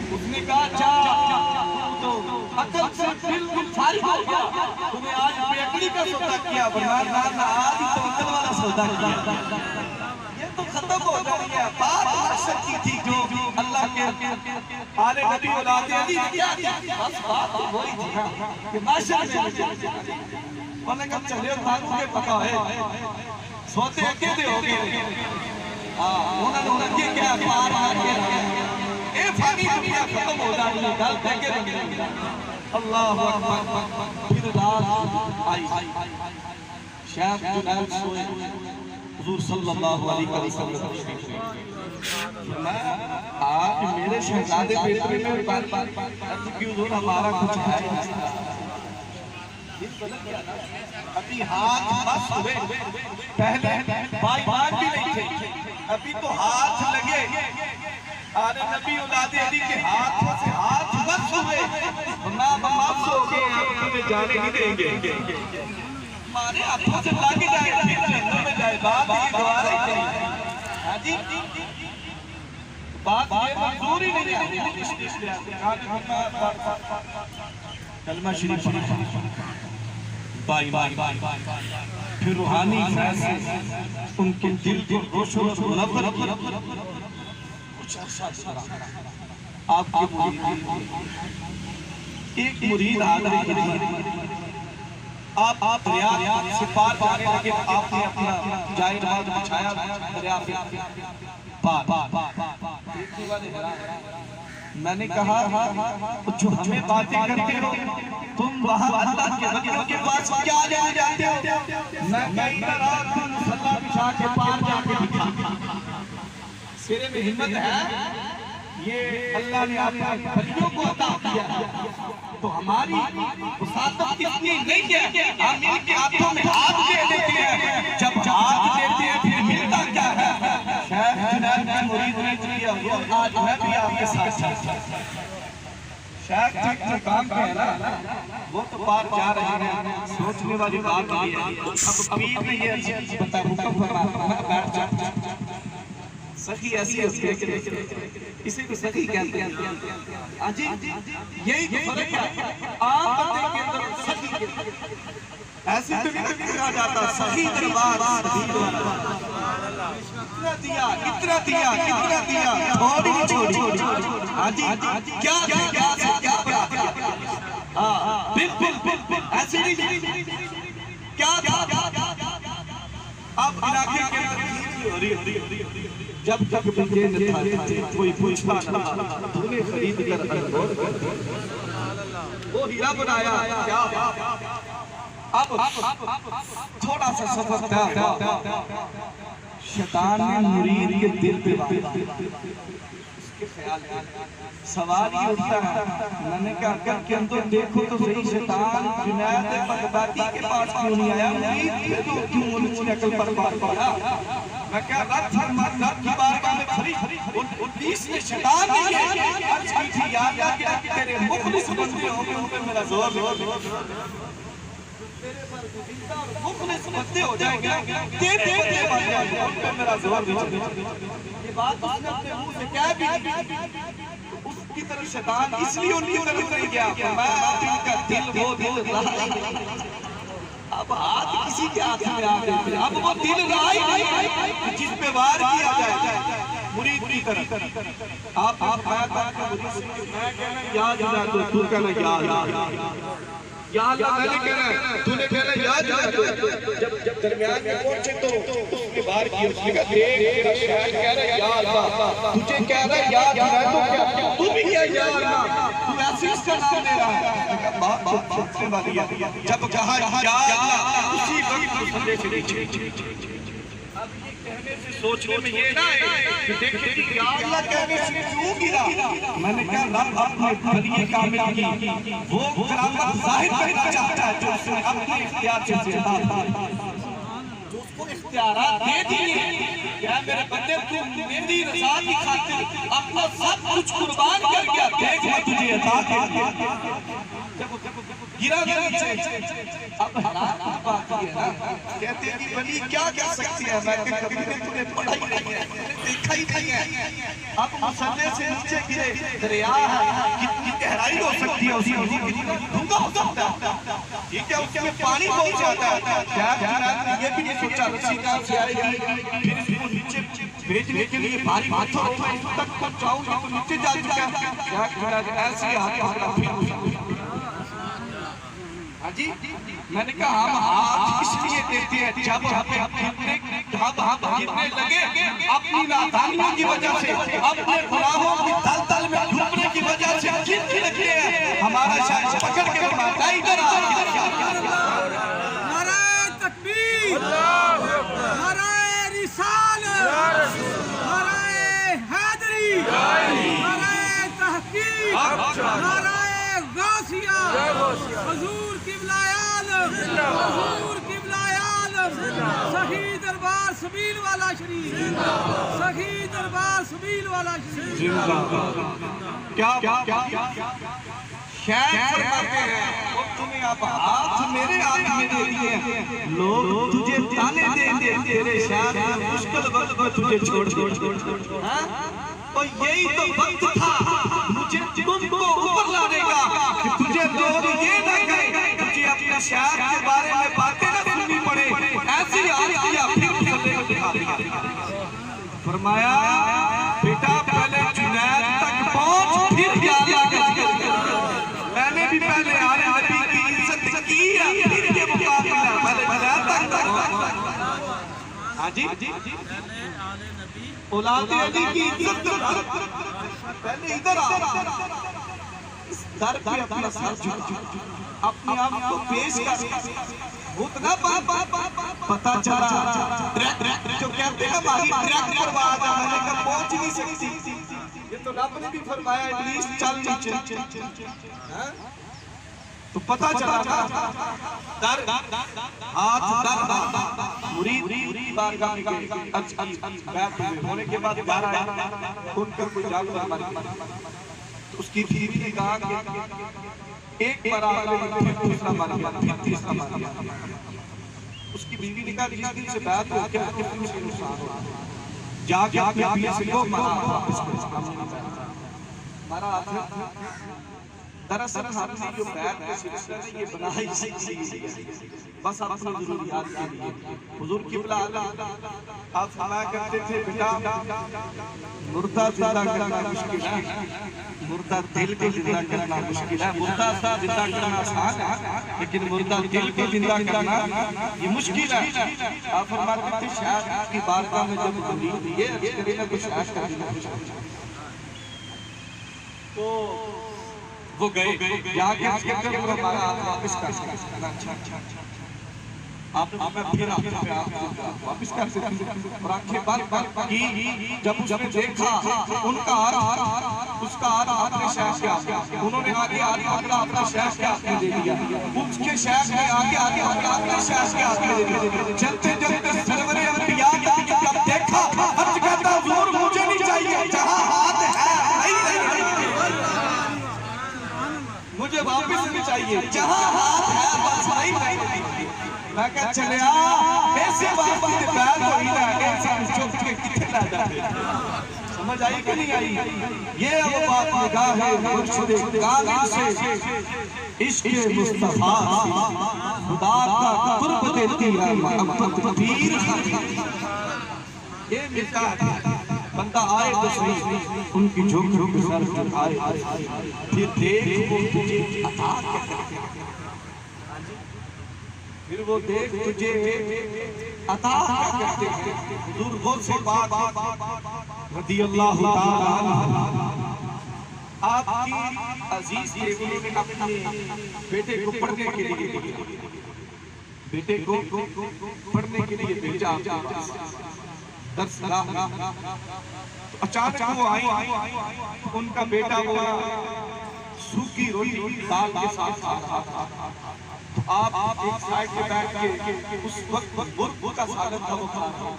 C: اس نے کہا چاہ تو عقل سے بالکل فارغ ہو گیا تمہیں آج بے عقلی کا سودا کیا ورنہ آج ہی تو عقل والا سودا کیا تو ختم ہو جائے گا بات مقصد کی تھی جو اللہ کے آل نبی اولاد علی نے کیا کیا بس بات وہی تھی کہ معاشر میں انہوں نے کہا چلے اور تاکوں کے پکا ہے سوتے اکیلے ہو گئے انہوں نے یہ کیا پار آ کے اے فانی دنیا ختم ہو جائے گی دل دیکھے رہے اللہ اکبر پھر رات آئی شیخ جنید سوئے حضور صلی اللہ علیہ وسلم آپ میرے شہزادے بیٹے میں عرض کی حضور ہمارا کچھ ہے ابھی ہاتھ بس ہوئے پہلے بائیان بھی نہیں تھے ابھی تو ہاتھ لگے آل نبی اولاد علی کے ہاتھوں سے ہاتھ بس ہوئے ورنہ ہم آپ ہو گئے آپ ہمیں جانے نہیں دیں گے. ہمارے آنکھوں سے لاگے جائے پھر جنوں میں جائے بات یہ دوارے چاہیے. ہاں جی بات یہ منظور ہی نہیں ہے. کلمہ شریف بائی پھر روحانی فیصلے ان کے دل کو روشن و منور کیا. کچھ عرصہ گزرا آپ کے مرید ایک مرید آدھے کے لیے آپ دریا سے پار جانے لگے. آپ نے اپنا جائے نماز بچھایا دریا پار. میں نے کہا جو ہمیں باتیں کرتے ہو تم وہاں اللہ کے بندوں کے پاس کیا لے جاتے ہو. میں کئی رات کو مصلی بچھا کے پار جا کے دکھا. سرے میں ہمت ہے یہ اللہ نے اپنے بندوں کو عطا کیا تو ہماری وساطت کتنی نہیں ہے. ہم ان کے ہاتھوں میں ہاتھ دے دیتے ہیں. جب ہاتھ دیتے ہیں پھر ملتا کیا ہے. شیخ جنید کی مرید نہیں کیا وہ آج میں بھی آپ کے ساتھ ساتھ. شیخ جن جو کام کے ہیں نا وہ تو پار جا رہے ہیں. سوچنے والی بات یہ ہے اب پیر نے یہ بتا حکم فرمایا بیٹھ جا. سخی ایسی ہوتی ہے کہ اسے کو سخی کہتے ہیں. جی یہی تو فرق ہے. عام بندے کے اندر سخی کے ایسی تو نہیں کہا جاتا سخی دربار کتنا دیا تھوڑی نہیں چھوڑی. ہاں جی کیا بالکل ایسی نہیں کیا اب علاقے کے اندر جب تک مجھے نہ تھا کوئی پوچھا نہ تمہیں خرید کر انگور وہ ہیرا بنایا کیا. اب تھوڑا سا سفر تھا. شیطان نے مرید کے دل پہ اس کے خیال کیا. سوال یہ اٹھتا ہے میں نے کہا کر کے اندر دیکھو تو صحیح شیطان جنید بغدادی کے پاس کیوں نہیں آیا. مرید تو کیوں ان کی عقل پر بار پڑا. میں کہا رب کی بارگاہ میں کھڑی 19 نے شیطان نے عرض کی تھی یا اللہ کہ تیرے مخلص بندے ہوں گے ان پہ میرا زور مخلص بندے ہو جائیں گے تیرے بندے بن جائیں گے ان پہ میرا زور. یہ بات اس نے اپنے منہ سے کہہ بھی اس کی طرف شیطان اس لیے ان کی طرف نہیں گیا میں ان کا دل وہ دل رہا. اب ہاتھ کسی کے ہاتھ میں آ گئے تھے. اب وہ دل رائی نہیں جس پہ وار کیا جائے مرید کی طرف. آپ آیا تھا کہ مرید سے میں کہنا یاد رہا تو کہنا یا اللہ میں نے کہنا تو نے کہنا یاد رہا. جب درمیان میں پہنچے تو اس نے وار کیا. اس نے کہا دیکھ شاید کہہ رہا یا اللہ تجھے کہہ رہا یاد رہا تو کیا تو بھی کیا یا اللہ تو ایسی اس کا نام لے رہا ہے. بات چھوٹنے والی ہے. جب کہا یا اللہ اسی وقت مسئلے سے نیچے. اب یہ کہنے سے سوچنے میں یہ نہ ہے کہ دیکھیں کہ یا اللہ کہنے سے کیوں گرا. میں نے کہا رب اپنے بھریے کامل کی وہ کرامت ظاہر کرنا چاہتا ہے جو اس نے اپنے اختیار سے زیادہ تھا جو اس کو اختیارات دے دیئے کہ اے میرے بندے تو میری رضا کی خاطر اپنا سب کچھ قربان کر گیا دیکھ میں تجھے عطا کر گرا نیچے. اب حالات کی بات یہ ہے نا کہتے ہیں کہ ولی کیا کہہ سکتی ہے. میں کہ کبھی نے تمہیں پڑھا ہی نہیں ہے دیکھا ہی نہیں ہے. اب مسلے سے نیچے گرے دریا ہے کتنی گہرائی ہو سکتی ہے اس کی ڈھونگا ہو سکتا ہے. ٹھیک ہے اس میں پانی پہنچ جاتا ہے. کیا جناب نے یہ بھی نہیں سوچا رسی کہاں سے آئے گی پھر اس کو نیچے بھیجنے کے لیے بھاری پتھر میں اس تک پہنچاؤں گا تو نیچے جا چکا. کیا جناب ایسی ہاتھ پھر جی میں نے کہا ہم ہاتھ اس لیے دیتے ہیں جب ہم گرنے لگے اپنی نادانیوں کی وجہ سے اپنے گناہوں کی تل میں ڈوبنے کی وجہ سے گرنے لگے ہیں. ہمارا شاید پکڑ کے فرماتا ہے ادھر
D: نعرہ تکبیر نعرہ رسالت نعرہ حیدری نعرہ تحقیق نعرہ غوثیہ حضور قبلہ عالم حضور قبلہ عالم سخی دربار سبیل والا شریف سخی دربار سبیل والا شریف.
C: کیا شاید فرماتے ہیں اور تمہیں اب ہاتھ میرے ہاتھ میں دے دیے ہیں، لوگ تجھے تانے دیں گے تیرے شاید مشکل وقت میں تجھے چھوڑ دیں۔ اور یہی تو وقت تھا مجھے تم کو اوپر لانے کا کہ تجھے لوگ یہ نہ کہیں تجھے اپنے شاید کے بارے میں باتیں نہ سننی پڑے، ایسی حال کیا پھر مسئلے کو دکھا دیا۔ فرمایا بیٹا پہلے جنید تک پہنچ پھر جانا کر، میں نے بھی پہلے آنے نبی کی عزت کی ہے پھر یہ مقابلہ پہلے جنید تک پہنچ۔ ہاں جی اولاد علی کی عزت پہلے ادھر آ، اس در پہ اپنا سر جھکا، اپنے آپ کو پیش کر، اتنا پتا چلا جو کہتے ہیں ہماری ٹریک کروا جا، میں نے کہا پہنچ نہیں سکتی، یہ تو رب نے بھی فرمایا ابلیس چل نیچے، تو پتا چلا در ہاتھ در مرید بارگاہ میں گئے، بیعت ہونے کے بعد گھر آیا، ان کا کوئی جانور مر گیا، تو اس کی بیوی نے کہا کہ ایک بار آگے پھر دوسرا مر گیا، پھر تیسرا مر گیا۔ اس کی بیوی نے کہا جس دن سے بیعت ہو گیا کس دن سے نقصان ہو، جا کے اپنے بیوی سے کو مرا واپس مرا آتا۔ دراصل ہم نے جو بیعت کے سلسلہ میں یہ بنائی سکتی ہے بس اپنی ضروریات کے لیے۔ حضور قبلہ آپ فرمایا کرتے تھے بیٹا مردہ زندہ کرنا مشکل ہے، مردہ دل کو زندہ کرنا مشکل ہے، مردہ زندہ کرنا آسان ہے لیکن مردہ دل کو زندہ کرنا یہ مشکل ہے۔ آپ فرماتے تھے شاید کی بارگاہ میں جب دلیل یہ کرے نہ کچھ شاید کر دینا تو وہ گئے یہاں کے اسکر کو ہمارا ہاتھ واپس کر سکتا، آپ میں پھر آپ سے واپس کر سکتا اور آنکھیں بند کی، جب اس نے دیکھا ان کا ہاتھ اس کا ہاتھ اپنے شیخ کے آگے، انہوں نے آگے آگے اپنا شیخ کے ہاتھ میں دے دیا، اس کے شیخ نے آگے آگے اپنے شیخ کے ہاتھ میں دے دیا۔ چلتے چلتے سرور انبیاء نے جب دیکھا عرض کہتا حضور مجھے نہیں چاہیے، جہاں ہاتھ ہے مجھے واپس نہیں چاہیے، جہاں ہاتھ ہے بس نہیں چاہیے۔ میں کہا چلے ایسے واپس بیعت ہوئی نا ایسے چوک کے کتنے لا جاتے، سمجھ آئی کہ نہیں آئی؟ یہ اب بات نگاہ ہے مرشد کامل سے، عشق مصطفیٰ خدا کا قرب دیتی ہے محبت پیر، یہ ملتا ہے بندہ آئے تو صحیح ان کی جھوک جھوک سر جھکائے، پھر دیکھ وہ تجھے عطا کرتے، پھر وہ دیکھ تجھے عطا کرتے۔ حضور غوث سے بات رضی اللہ تعالیٰ آپ کی عزیز کے انہوں نے اپنے بیٹے کو پڑھنے کے لیے بیٹے کو پڑھنے کے لیے بھیجا درس گاہ، تو اچانک وہ آئی، ان کا بیٹا وہ سوکھی روٹی دال کے ساتھ کھا رہا تھا، تو آپ ایک سائیڈ پہ بیٹھ کے اس وقت برد کا سالن تھا وہ کھا رہا،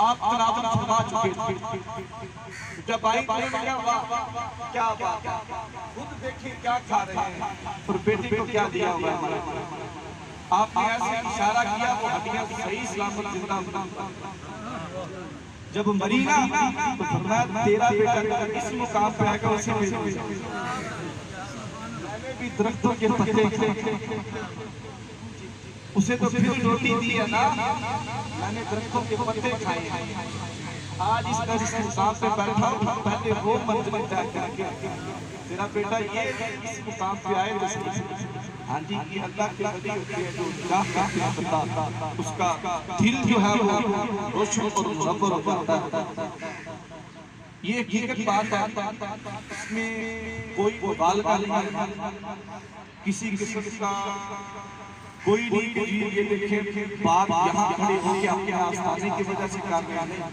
C: آپ تناول فرما چکے تھے، جب آئی تو نے کہا کیا بات ہے، خود دیکھیں کیا کھا رہے ہیں اور بیٹے کو کیا دیا ہوا ہے ہمارے، آپ نے ایسے اشارہ کیا وہ ہڈیاں صحیح سلامت زندہ ہونا، جب مرینا تو فرمایا تیرا بیٹا اس مقام پہ آئے گا اسے میں نے بھی درختوں کے پتے اسے تو پھر روٹی دی ہے نا، میں نے درختوں کے پتے کھائے ہیں، آج اس مقام پہ بیٹھا ہوں پہلے وہ منزل طے کر کے تیرا بیٹا یہ اس مقام پہ آئے تو ہاں جی یہ اللہ کے ولی ہوتی ہے جو نگاہ کرتے ہیں بندہ اس کا دل جو ہے وہ روشن اور منور ہو جاتا ہے۔ یہ حقیقت بات ہے، اس میں کوئی مبالغہ نہیں ہے، کسی قسم کا کوئی نہیں کہ یہ دیکھیں بات یہاں کھڑے ہو کے اپنے آستانے کی وجہ سے کر رہے ہیں۔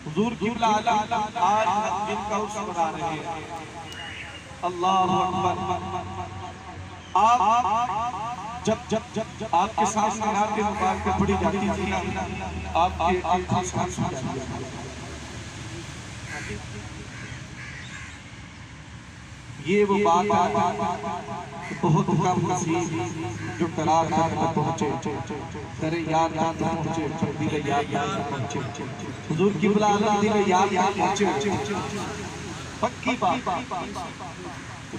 C: حضور قبلہ عالم آج جن کا عرص بنا رہے ہیں، اللہ اکبر، آپ جب آپ کے سامنے آتے مبارک پہ پڑی جاتی تھی آپ کے آنکھوں سانس ہو جاتی ہے، یہ وہ بات ہے بہت کم نصیب جو قرار تک نہ پہنچے، تیرے یار تک نہ پہنچے، دل یار تک نہ پہنچے، حضور کی بلا عالم دل یار تک پہنچے۔ پکی بات،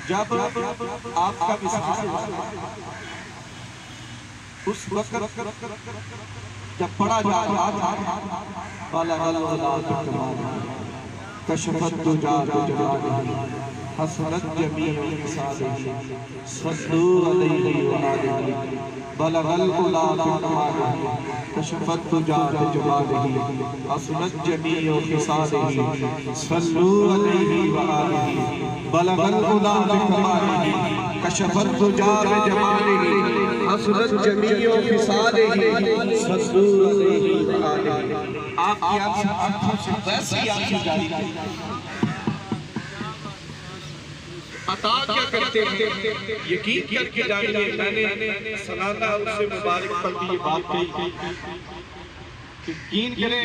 C: جب آپ کا وصال اس وقت جب پڑا جا رہا تھا بلغ الغلال الکمال کشفت دجا بجمالہ حسنت جمیع خصالہ صلوا علیہ وآلہ بلغ الغلال الکمال کشفت دجا بجمالہ حسنت جمیع خصالہ صلوا علیہ وآلہ بلغ الغلال الکمال کشفت دجا بجمالہ حسنت جمیع خصالہ صلوا علیہ وآلہ۔ آپ کی آنکھوں سے ویسی آنکھیں جاری کی، عطا کیا کرتے ہیں یقین کر کے جانیے۔ میں نے سالانہ اس سے مبارک پر بھی یہ بات کہی کہ یقین کریں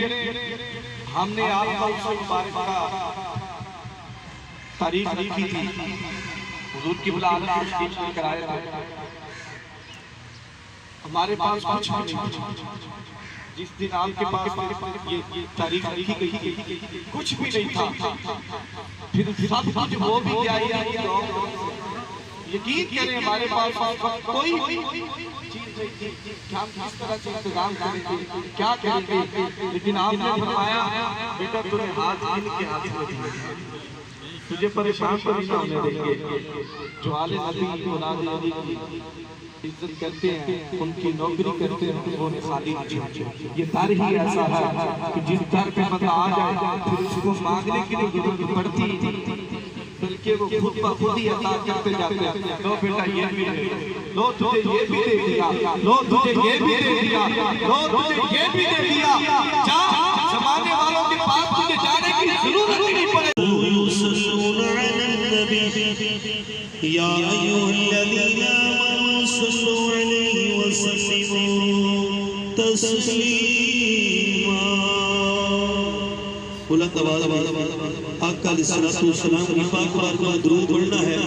C: ہم نے آپ کا اس سے مبارک کا تاریخ لکھی تھی، حضور کی بلا عالم تشریف لے کر آئے تھے، ہمارے پاس کچھ نہیں، جس دن آپ کے پاس یہ تاریخ لکھی گئی کچھ بھی نہیں تھا، پھر سب کچھ وہ بھی کیا یقین کریں ہمارے پاس کوئی چیز نہیں تھی کہ ہم کس طرح سے انتظام کریں گے، کیا کریں گے، لیکن آپ نے فرمایا بیٹا تمہیں ہاتھ ان کے ہاتھ میں دیا، تجھے پریشان تو نہیں ہونے دیں گے۔ جو آل نبی اولاد علی کی عزت کرتے ہیں، ان کی نوکری کرتے ہیں، وہ خالی نہیں۔ یہ در ہی ایسا ہے کہ جس در پہ بندہ آ جائے پھر اس کو مانگنے کی ضرورت پڑتی، بلکہ وہ خود بخود ہی عطا کرتے جاتے ہیں۔ لو بیٹا یہ بھی دے دیا، لو تجھے یہ بھی دے دیا، لو تجھے یہ بھی دے دیا، لو تجھے یہ بھی دے دیا۔ جا زمانے والوں کے پاس تجھے جانے کی ضرورت نہیں پڑے۔
E: يصلون على النبي يا أيها الذين آمنوا صلوا عليه وسلموا تسليما۔ بلند آواز آقا علیہ السلام کی پاک بارگاہ درود پڑھنا ہے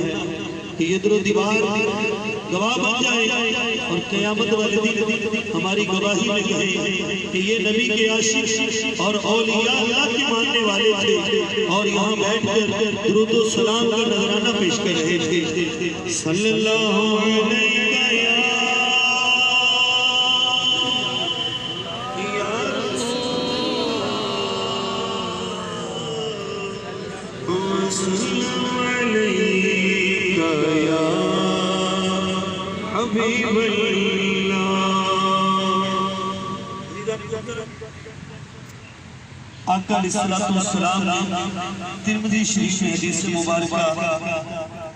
E: کہ یہ در و دیوار گواہ بن جائے اور قیامت والے دن ہماری گواہی میں کہیں کہ یہ نبی کے عاشق اور اولیاء اللہ کے ماننے والے تھے اور یہاں بیٹھ کر درود و سلام کا نذرانہ پیش کر رہے تھے۔ صلی اللہ علیہ یا حبیب اللہ۔ آقا علیہ السلام نے ترمذی شریف میں حدیث مبارکہ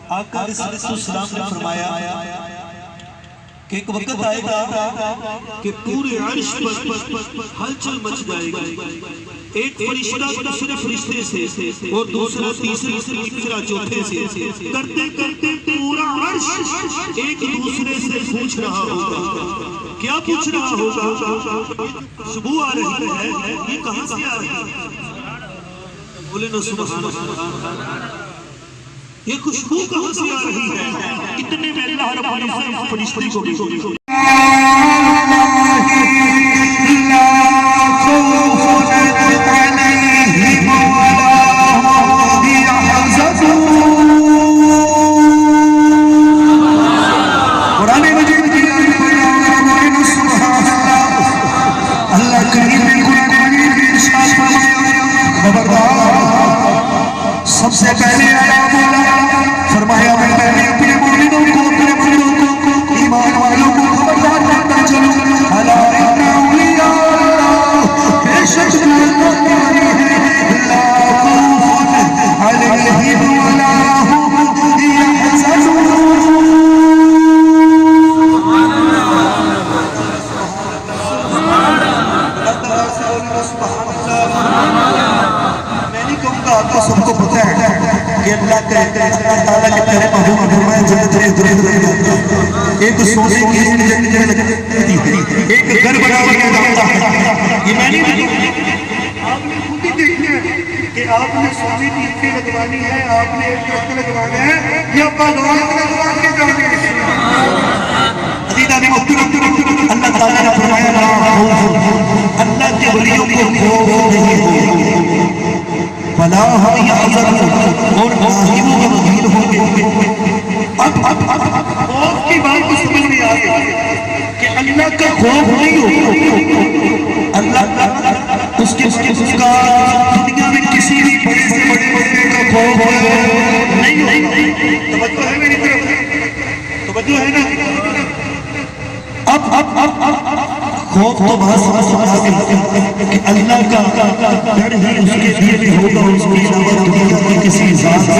E: آقا علیہ السلام نے فرمایا کہ ایک وقت آئے گا کہ پورے عرش پر ہلچل مچ جائے گا، ایک فرشتہ دوسرے فرشتے سے اور دوسرا تیسرا چوتھے سے کرتے کرتے پورا عرش ایک دوسرے سے پوچھ رہا ہوگا۔ کیا پوچھ رہا ہوگا؟ خوشبو آ رہی ہے، یہ کہاں سے آ رہی ہے؟ بولے نا سبحان اللہ، یہ خوشبو کہاں سے آ رہی ہے؟ اتنے میں اللہ رب العزت فرشتے کو بھی سب سے پہلے آیا بولا، فرمایا میں پہلے اپنے مومنوں کو، اپنے بندوں کو، ایمان والوں کو ایک گھر بنا ہوا جاتا ہے. یہ میں نہیں بنوں.
F: آپ نے خود ہی دیکھنا ہے کہ آپ نے سونے کی اینٹیں لگوانی ہے, آپ نے ایک درخت لگوانا ہے یا باغات لگوا کے جانے ہیں.
E: اللہ تعالیٰ نے فرمایا لا خوف, اللہ کے ولیوں کو خوف نہیں ہوگا, ولا هم يحزنون, اور نہ ہی وہ غمگین ہوں گے. اب
F: خوف کی بات کو سمجھ میں آ گئی
E: کہ اللہ کا خوف نہیں ہوگا. اللہ اس کا دنیا میں کسی بھی بڑے سے بڑے بندے کا خوف نہیں ہوگا.
F: توجہ ہے میری طرف, توجہ ہے نا.
E: اب خوف تو بہت سمجھ کہ اللہ کا ڈر ہی اس کے دل میں ہوگا, اس کے علاوہ دنیا کی کسی ذات سے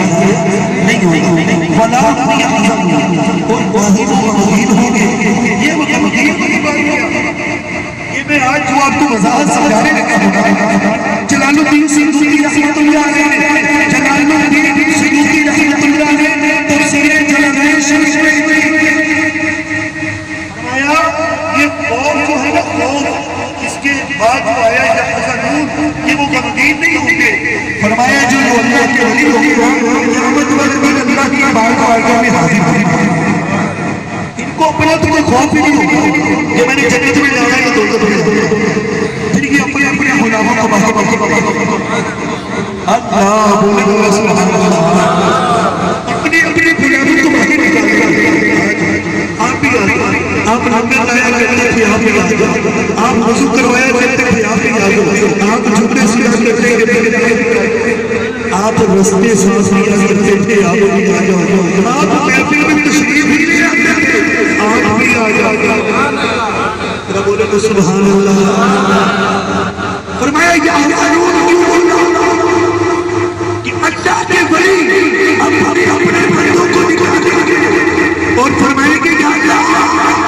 E: نہیں ہوگا. ولا هم يحزنون, اور وہی وہ غمگین ہوں گے.
F: یہ وہ غمگین کی بات کیا, یہ میں آج جو آپ کو وضاحت سمجھانے لگا ہوں. جلال الدین سیوطی رحمۃ اللہ علیہ, جلال الدین سیوطی رحمۃ اللہ علیہ تفسیر جلالین شریف میں فرمایا یہ خوف جو ہے نا, خوف اس کے بعد جو آیا یحزنون, یہ وہ غمگین نہیں ہوں گے.
E: فرمایا جو اللہ کے ولی ہوگا قیامت والے دن اللہ کی بارگاہ میں حاضر ہوگا,
F: ان کو اپنا تو کوئی خوف ہی نہیں ہوگا کہ میں نے جنت میں جانا ہے یا دوزخ میں جانا ہے. پھر یہ اپنے اپنے غلاموں کو بات
E: اللہ بولے گا سبحان اللہ,
F: اپنے اپنے غلاموں کو باہر نکالے گا. آپ بھی آئے, آپ لنگر لایا کرتے تھے, آپ بھی آئے, آپ وضو کروایا کرتے تھے, آپ بھی آئے, آپ جھوٹے سیاح کرتے تھے, آپ رستے سانس لیا کرتے تھے, آپ بھی آ جاؤ, آپ محفل میں تشریف ہی نہیں آتے تھے, آپ بھی آ جاؤ. ذرا بولے تو سبحان اللہ. فرمایا یا کہ اللہ کے ولی اپنے اپنے بندوں کو نکالیں گے اور فرمائیں گے کہ اللہ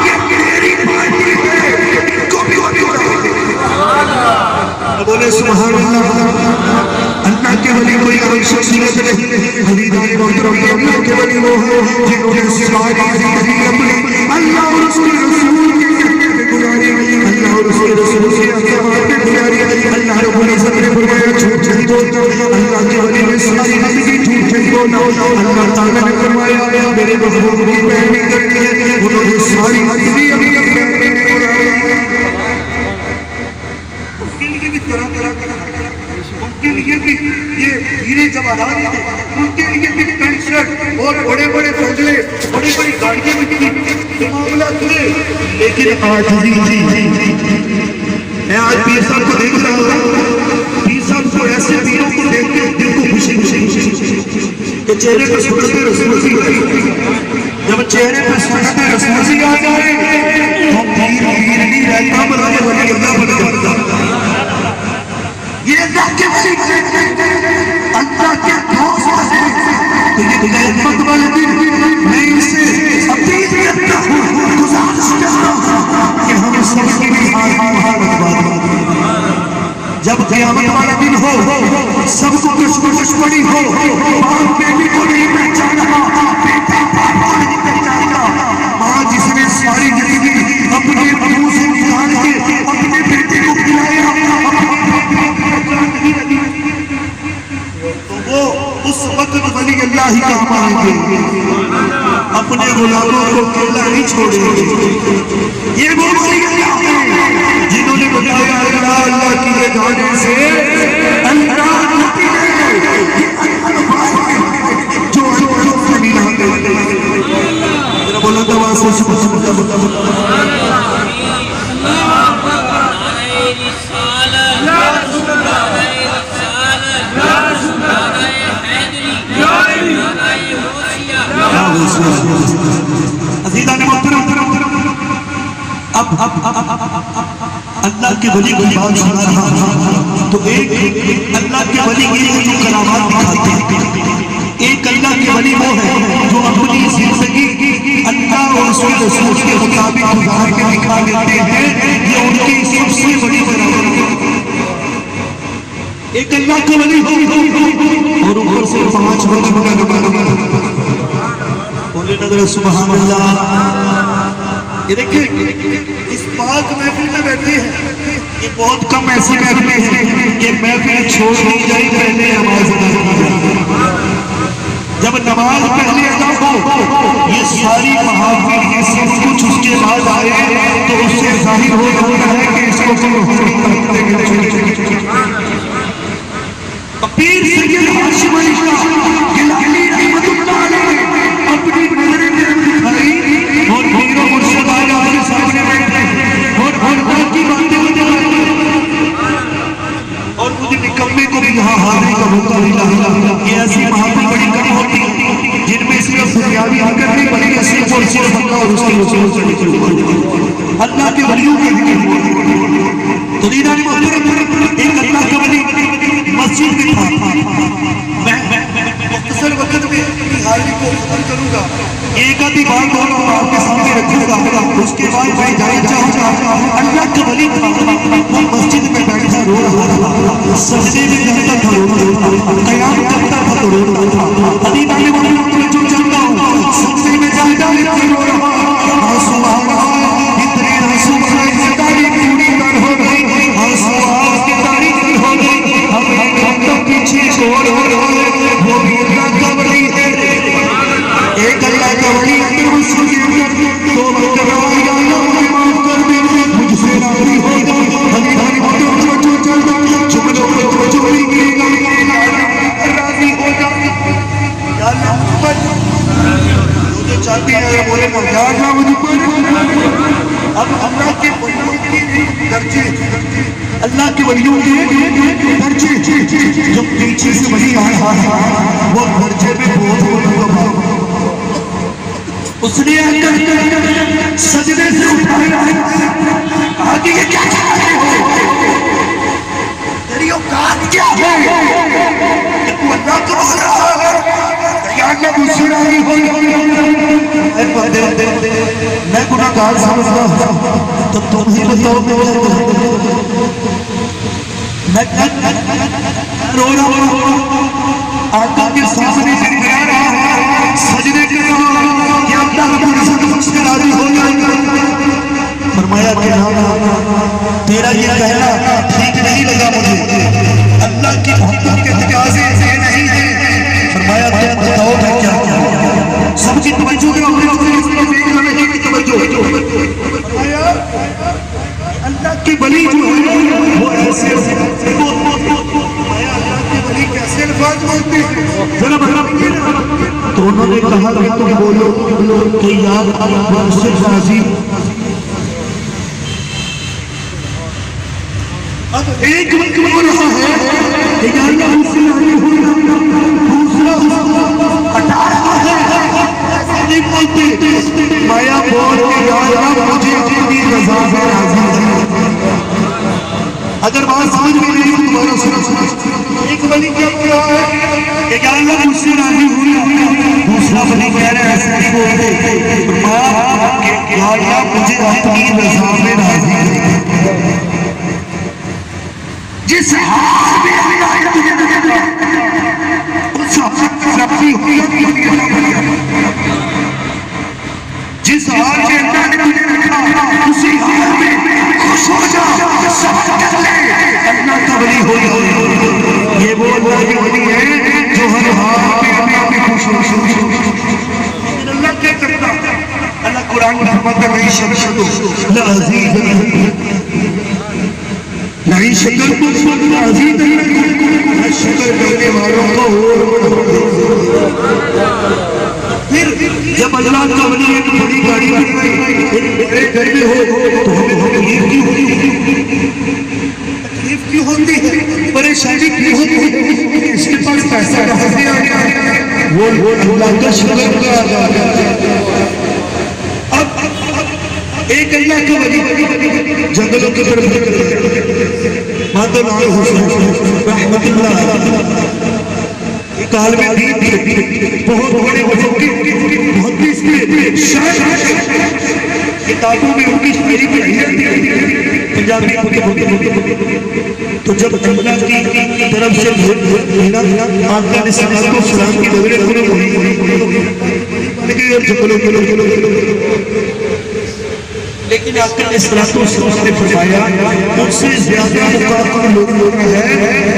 F: یہ میری پارٹی ہے, ان کو بھی نکالیں گے. بولے سبحان اللہ. اللہ کے ولی کوئی اور شخصیت نہیں, حدیث محترم اللہ کے ولی وہ ہیں جنہوں نے ساری زندگی اپنی اللہ اور اس کے رسول کے کہنے پہ گزاری, اللہ اور اس کے رسول کے احکامات پہ گزاری. اللہ رب العزت نے فرمایا جھوٹ نہیں بولنا, اللہ کے ولی نے ساری زندگی جھوٹ نہیں بولنا. اللہ تعالیٰ نے فرمایا میرے محبوب کی پیروی کرنی ہے, انہوں نے ساری زندگی اپنی پیروی میں اڑائی. ان کے لیے بھی طرح طرح کا, ان کے لیے بھی یہ ہیرے جواہرات تھے, ان کے لیے بھی پینٹ شرٹ اور بڑے بڑے بنگلے, بڑی بڑی گاڑیاں بھی تھی, معاملات تھے. لیکن آج میں آج پیر صاحب کو دیکھتا ہوں, پیر صاحب کو ایسے پیروں کو دیکھ کے دل کو خوشی کہ چہرے پہ سنت رسول آئی. جب چہرے پہ سنت رسول آ جائے تو پیر نہیں رہتا, بلکہ ولی اللہ بن جاتا. یہ اللہ کے ولی, اللہ کے دوست ہیں. تو یہ قیامت والے دن میں اسے اپیل کرتا ہوں, گزارش کرتا ہوں کہ ہم سب کی بھی جب قیامت والا دن ہو, سب کو کشمکش پڑی ہو, باپ بیٹی کو نہیں پہچانا, بیٹا باپ کو نہیں پہچانا, ماں جس نے ساری زندگی اپنے منہ سے نکال کے اپنے بیٹے کو کھلایا, تو وہ اس وقت ولی اللہ ہی کام آئیں گے, اپنے غلاموں کو اکیلا نہیں چھوڑیں گے. یہ وہ ولی اللہ ہیں جنہوں نے بتایا اللہ اللہ کی جانے سے اللہ نبی ہے, جو سے ملاتے ہیں. میرا بولا دوا سے اب اللہ کے ولی کو بات سنا رہا ہوں تو ایک اللہ کے ولی کی جو کرامات دکھاتے ہیں, ایک اللہ کے ولی وہ ہے جو اپنی زندگی اللہ اور اس کے رسول کے مطابق گزار کے دکھا دیتے ہیں. یہ ان کی سب سے بڑی کرامت ہے. ایک اللہ کا ولی ہو اور اوپر سے 5 وقت کا نماز. بولے نظر سبحان اللہ. یہ دیکھیں اس پاک محفل میں بیٹھے ہیں، یہ بہت کم ایسی محفلیں ہیں کہ محفل چھوڑ دی جائے پہلے نماز ادا کی جائے۔ جب نماز پہلے ادا ہو یہ ساری محافل یہ سب کچھ اس کے بعد آئے تو اس سے ظاہر ہو جاتا ہے کہ اس کو پیر سید ہاشم علی شاہ گیلانی رحمۃ اللہ علیہ اپنی نظریں دکھائی اور پیر و مرشد آیا کے سامنے بیٹھے اور اللہ کی باتیں بتائی اور مجھے نکمے کو بھی یہاں حاضری کا موقع ملا۔ یہ ایسی محافل بڑی کم ہوتی ہے جن میں صرف دنیاوی حرکت نہیں بلکہ صرف اور صرف اللہ اور اس کے رسول کا ذکر ہوا، اللہ کے ولیوں کا ذکر ہوا۔ تو دیدار محترم ایک اللہ کا ولی مسجد میں تھا۔ میں مختصر وقت میں اپنی حاضری کو ختم کروں گا، ایک آدھی بات اور آپ کے سامنے رکھوں گا، اس کے بعد میں جانا چاہوں گا۔ اللہ کا ولی تھا، وہ مسجد میں بیٹھا رو رہا تھا، سجدے میں جاتا تھا رو رہا تھا، قیام کرتا تھا تو رو رہا تھا۔ حدیث میں جو چلتا ہوں سجدے میں جاتا ہے رو رہا، آنسو آ رہا، اتنے آنسو آئے داری پوری کر ہو گئی، آنسو آج کی داری کر ہو گئی، ہم پیچھے چھوڑ ہو رہا ہے، وہ بھی اللہ کا ولی ہے۔ ایک اللہ کا ولی اگر مسجد تو بکرا یا اللہ مجھے معاف کر دے، مجھ سے راضی ہو گا، حدیث میں جو چلتا جملوں کو جو بھی کرے گا راضی ہو جا یا اللہ مجھ پر جو چاہتے ہیں بولے پہنچا جا مجھ پر۔ اب اللہ کے ولیوں کے درجے، اللہ کے ولیوں کے درجے جو پیچھے سے ولی آیا ہے وہ درجے میں بہت ہوگا۔ اس نے سجدے سے اٹھایا کہا کہ یہ کیا چاہ رہے ہو، تیری اوقات کیا ہے کہ تو اللہ کو بول رہا ہے یا اللہ مجھ سے راضی ہو۔ میں گناہگار سمجھتا ہوں تو تم ہی بتاؤ میں رو رہا ہوں، آقا کے سامنے سے گرا رہا ہے، سجدے کر رہا ہوں کہ اللہ مجھ سے راضی ہو جائے گا۔ فرمایا کہ تیرا یہ کہنا ٹھیک نہیں لگا مجھے، اللہ کی محبت کے تقاضے ایسے نہیں ہیں۔ فرمایا کیا بتاؤ میں کیا کیا، سب کی توجہ دے اپنے اپنے اس میں دیکھ رہے ہیں کی توجہ۔ فرمایا اللہ کی ولی جو ہے وہ ایسے اللہ کے ولی کیسے الفاظ بولتے ہیں ذرا بتائیے نا۔ تو انہوں نے کہا کہ تم بولو کہ یاد اللہ سے راضی۔ اب ایک وقت ہو رہا ہے کہ یا اللہ مجھ سے راضی ہو، دوسرا ہٹا رہا ہے ایسے نہیں بولتے، مایا بول کے یا اللہ مجھے اپنی رضا سے راضی ہے۔ اگر بات سمجھ میں نہیں دوبارہ سنا، ایک ولی کیا کہہ رہا ہے کہ یا اللہ مجھ سے راضی ہو، دوسرا ولی کہہ رہا ہے ایسے نہیں بولتے، کہ یا اللہ مجھے اپنی رضا میں راضی ہے۔ جس حال میں اللہ نے تجھے رکھا اس حال میں ربی ہوئی، جس حال میں اللہ نے تجھے رکھا اسی حال میں خوش ہو جا، صبر کر لے، اللہ کا ولی ہو جا۔ یہ وہ اللہ کے ولی ہے جو ہر حال میں اللہ میں خوش ہو۔ لیکن اللہ کیا کرتا، اللہ قرآن میں فرماتا ہے نہیں شکر لعزیز نہیں شکر کو عزیز ہے، شکر کرنے والوں کو پھر جب اللہ کا ولی ایک بڑی گاڑی ایک بڑے گھر میں ہو تو ہمیں تکلیف کیوں ہوتی ہے، پریشانی کیوں ہوتی ہے؟ اس کے پاس پیسہ کہاں سے آ گیا، وہ اللہ کا شکر کر رہا ہے۔ اب ایک اللہ کا ولی جنگلوں کی طرف مولانا حسین رحمت اللہ ایک عالم دین تھے، بہت بڑے مفکر، محدث تھے، شاعر، کتابوں میں ان کی شاعری پڑھی جاتی ہے پنجابی تو جب اللہ کی طرف سے آقا نے صلاۃ و سلام کی نظریں کھلے ہوئی، جنگلوں
E: لیکن آقا علیہ السلام نے فرمایا ان سے زیادہ مقام لوگوں کا ہے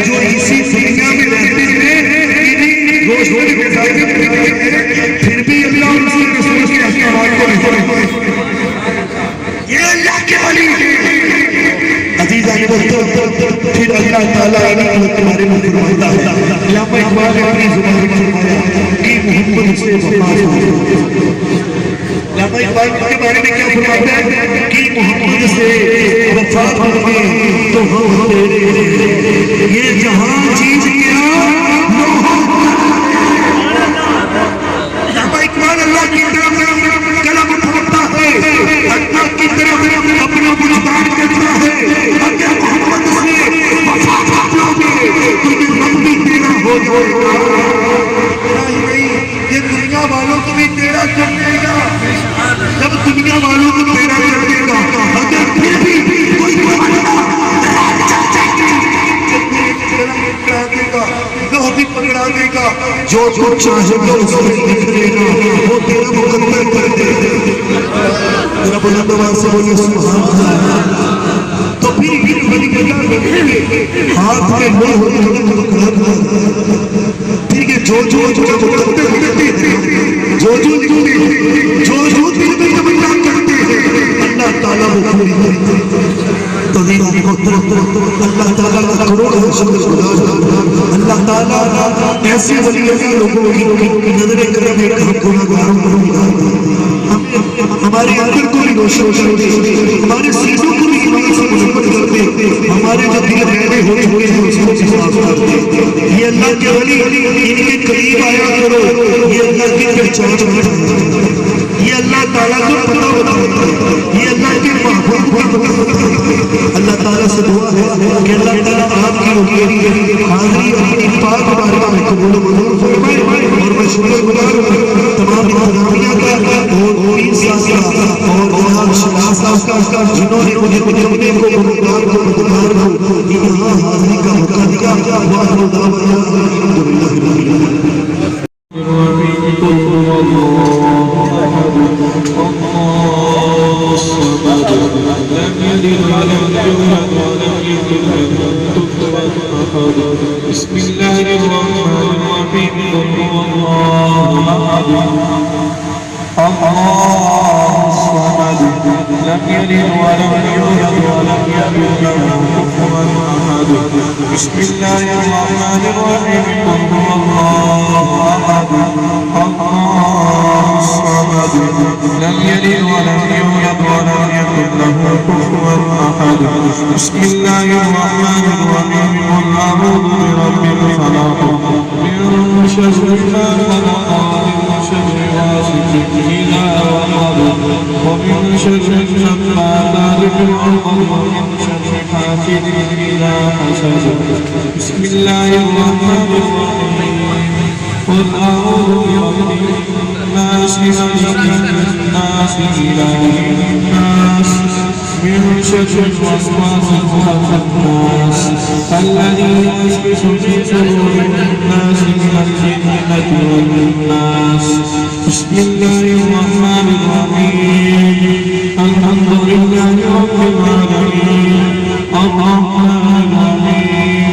E: جو اسی دنیا میں رہتے ہیں روزوں کے ظاہر پھر بھی اللہ ان سے رسول کے احکامات کو نہیں، یہ اللہ کے ولی عزیزان پھر اللہ تعالیٰ تمہارے میں فرماتا ہے علامہ اقبال نے اپنی زبان میں فرمایا کہ محمد سے وفا ہو۔ علامہ اقبال کے بارے میں کیا فرماتا ہے کہ محمد سے وفا ہوگی تو ہم تیرے یہ جہاں چیز کیا علامہ اقبال اللہ کی طرف کلام پڑھتا ہے، اللہ کی طرف اپنا وجدان کرتا ہے، اگر محمد سے وفا پاؤ گے تو یہ رب بھی تیرا ہو جائے گا، نہیں یہ دنیا والوں کو بھی تیرا کر دے گا، جب دنیا والوں کو تیرا کر دے گا اگر پھر بھی کوئی پکڑا دے گا جو کچھ چاہے گا اس کو نکلے گا وہ تیرا مقدر کر دے گا۔ میرا بلند آواز سے بولیے سبحان اللہ۔ تو پھر بڑی بڑا ہاتھ میں وہ ہوتے ٹھیک ہے جو مقدر کرتے ہیں جو دل میں تمنا کرتے ہیں اللہ تعالیٰ وہ پوری کرتے ہیں۔ تو اللہ تعالیٰ کا کروڑوں شکر گزار اللہ تعالیٰ ایسے ولی لوگوں کی نظریں کرم ایک گناہگاروں کو بھی ہمارے اندر کو بھی روشن کرتے، ہمارے سینوں کو بھی ایمان سے محبت کرتے، ہمارے جو دل میلے ہوئے ہیں اس کو بھی صاف کرتے۔ یہ اللہ کے ولی ان کے قریب آیا کرو، یہ اللہ کی پہچان ہے، یہ اللہ تعالیٰ کو پتہ ہوتا ہے، یہ اللہ کے محبوب کو پتہ ہوتا ہے۔ اللہ تعالیٰ سے دعا ہے کہ اللہ تعالیٰ آپ کی حاضری اپنی پاک بارگاہ میں قبول و منظور فرمائے، اور میں شکر گزار ہوں تمام انتظامیہ کا اور پیر صاحب کا اور جناب شہباز صاحب کا جنہوں نے مجھے جمعے کو گناہگار کو مددگار کو یہاں حاضری کا موقع دیا۔ وآخر دعوانا الحمدللہ رب العالمین۔
G: بسم الله الرحمن الرحيم قل هو الله أحد الله الصمد لم يلد ولم يولد ولم يكن له كفوا أحد بسم الله الرحمن الرحيم قل هو الله أحد الله الصمد لم يلد ولم يولد ولم يكن له كفوا أحد بسم الله الرحمن الرحيم قل أعوذ برب الفلق من شر ما خلق ومن شر غاسق إذا وقب ومن شر النفاثات في العقد ومن شر حاسد إذا حسد بسم الله الرحمن الرحيم قل أعوذ برب الناس ملك الناس إله الناس من شر الوسواس الخناس الذي يوسوس في صدور الناس من الجنة والناس بسم الله الرحمن الرحيم الحمد لله رب العالمين الرحمن الرحيم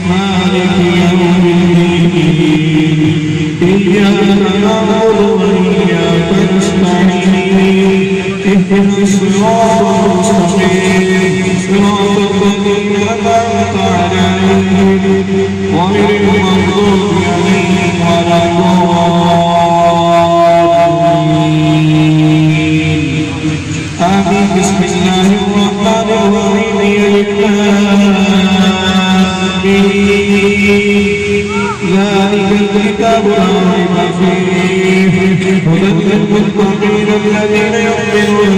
G: مالك يوم الدين إياك نعبد وإياك نستعين اهدنا الصراط المستقيم صراط الذين أنعمت عليهم غير المغضوب عليهم ولا الضالين آمين بسم الله الرحمن الرحيم ذلك الكتاب لا ريب فيه هدى للمتقين الذين يؤمنون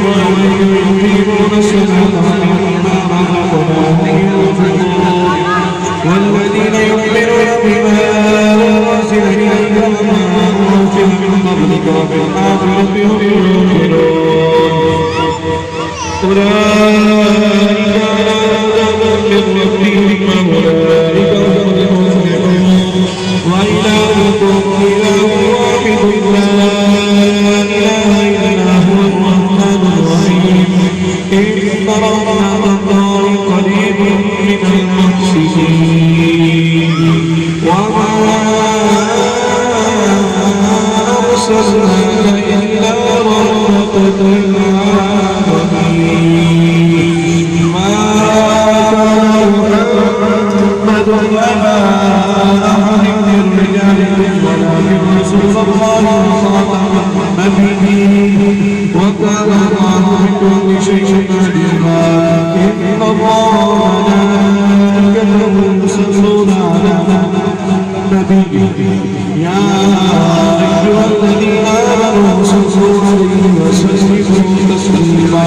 G: ويقيمون الصلاة ومما رزقناهم ينفقون والذين يؤمنون بما أنزل إليك وما أنزل من قبلك وبالآخرة هم يوقنون أولئك على هدى من ربهم وأولئك هم المفلحون وإلهكم إله واحد لا إله إلا هو الرحمن الرحيم إن رحمة الله قريب من المحسنين وما أرسلناك إلا رحمة للعالمين ما كان محمد أبا أحد من رجالكم ولكن رسول الله وخاتم النبيين وكان الله بكل شيء عليما إن الله وملائكته يصلون على النبي يا أيها الذين آمنوا صلوا عليه وسلموا تسليما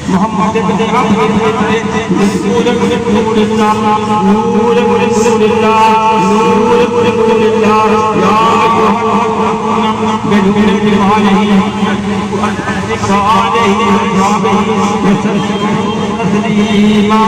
G: محمد بن عبد نور الله نور الله نور الله يا ايها الذين امنوا عليه تسليما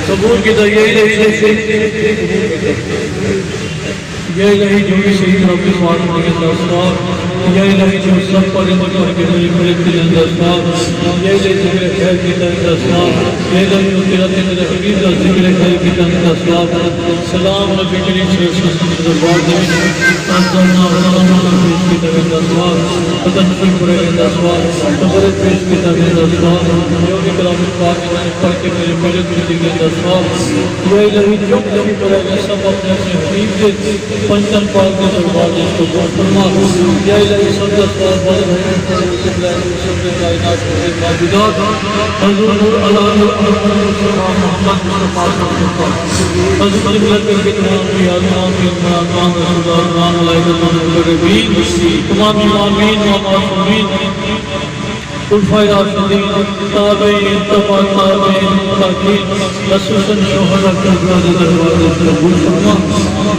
H: قبول کی تو یہی الہی جو بھی شہید رب فاطمہ کے دستار یا الہی جو سب پر مطلب کے لیے ملک کے دستار یا الہی ذکر خیر کی دستار یا الہی تیرت میرے حبیب کا ذکر خیر کی دستار سلام نبی کریم صلی اللہ علیہ وسلم دربار میں انزلنا سلام نبی کی دستار بدن کی پورے دستار تبارک پیش کیا میرا سوال جو کہ کلام پاک میں پڑھ کے میرے ملک میں دی گئی سوال وہ الہی جو کبھی پڑھا گیا سب اپنے اپنے حبیب سے پنجتن پاک کے دربار میں اس کو قبول فرما یا الہی سب کا سوال بڑھ رہے ہیں سب کائنات کے موجودات حضور نور علیہ محمد مصطفیٰ صلی اللہ علیہ وسلم حضرت ملت کے تمام ریاضان کے مرادان رسول اللہ علیہ وسلم تمام امامین و معصومین خلفائے راشدین تابعین تبع تابعین تابعین خصوصاً شہداء کربلا کے دربار سے قبول فرما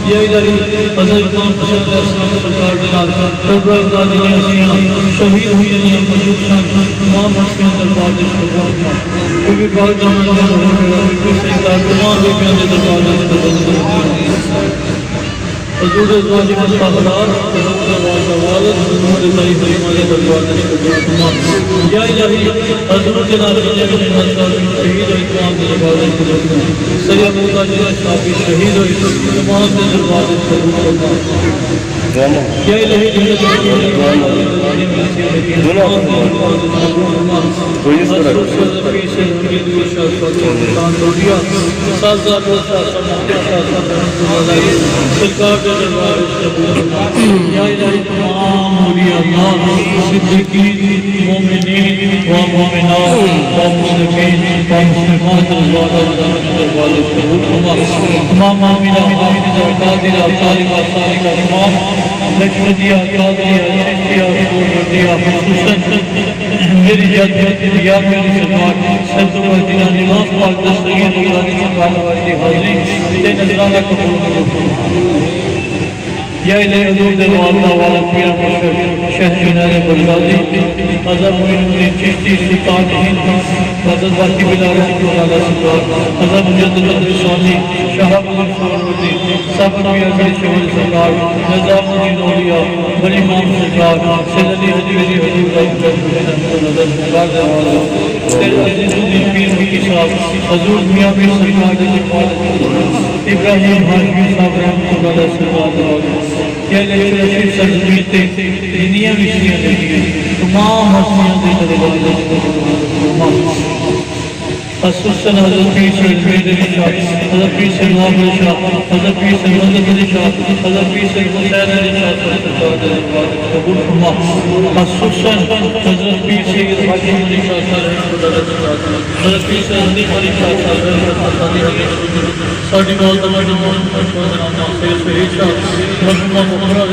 H: یا الہی حضرت محمد صلی اللہ علیہ وسلم سرکار جلال کربلا زادی عصیاں شہید ہوئی ہیں موجود ہیں تمام ہستیاں دربار سے قبول فرما کیونکہ بار جانا جانا ہوگا کیونکہ سیدار تمام بیٹیاں کے دربار سے قبول فرما حضور ازواج مطہرات حضور والد والد حضور طریق ایمان دربار سے قبول فرما یا الہی حضور جناب جناب شہید و اکرام کے دربار سے قبول فرما سید مولا جناب شافی شہید و تمام کے دربار سے قبول فرما یا الہی سرکار کے دربار سے قبول فرما یا الہی تمام اولیاء اللہ صدیقین مومنین و مومنات و مسلمین و مسلمات دربار سے قبول فرما تمام آمینہ حامدہ قادرہ طالبہ صالحہ تمام لکشمدیہ قادریہ چشتیہ سورمدیہ خصوصاً میری جد یا میری سرکار سید مدینہ نواز پاک دستگیر اللہ سبحانہ وتعالی حاضرین تے نظرانہ قبول فرما یا الہی حضور دلواللہ والا پیرا مشہور شہر جنار بلغازی حضرت معین الدین چشتی سلطان ہند حضرت باقی بلا رسول اللہ سرکار حضرت مجدد الرسانی شہاب منصور الدین سب نویہ بڑی شہر سرکار نظام الدین اولیاء بڑی امام سرکار سید علی حجویری حضور حضرت سرکار دلواللہ سید عزیز الدین پیر کی صاحب حضور میاں پیر سرکار دلواللہ ابراہیم حاشمی صاحب رحمۃ اللہ علیہ سرکار دلواللہ یا الہی رشید سرزمین تے دنیا وشیاں دیکھیں تمام ہستیاں دے دربار سے قبول خصوصاً حضرت پیر سید علی شاہ حضرت پیر سید محمد شاہ حضرت پیر سید محمد علی شاہ حضرت پیر سید حسین علی شاہ سرکار دربار سے قبول فرما خصوصاً حضرت پیر سید حاکم علی شاہ صاحب حضرت پیر سید حنیف علی شاہ صاحب ساڈی گل دا نام سید شاہ مرحومہ مخرا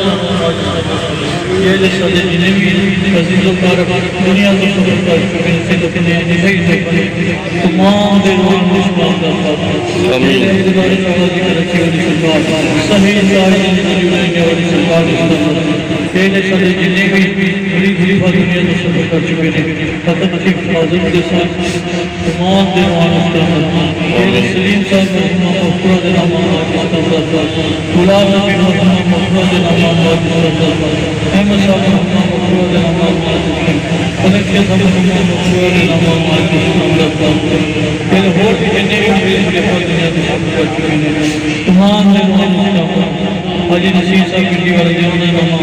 H: یہ سارے جنے بھی عزیز و کارب دنیا کو سفر کر چکے ہیں سے لکھنے ہیں تمام دے روح مشکلات کا ساتھ آمین ادھار سارا ذکر رکھے والی سرکار صحیح چاہیے جنہی رہنے والی سرکار یہ سارے جنے بھی بڑی خلیفہ دنیا کو سفر کر چکے ہیں ختم سے حاضر کے ساتھ تمام دے روح مشکلات یہ سلیم صاحب مرحومہ مخرا دے نام غلام نبی مرحومہ مخرا دے نام احمد صاحب مرحومہ مخرا دے نام انکشہ صاحب مرحومہ مخرا دے نام پھر ہو جتنے بھی میرے خلیفہ دنیا کے سفر کر چکے ہیں تمام دے روح مشکلات حاجی نصیر صاحب کی والا جونے نام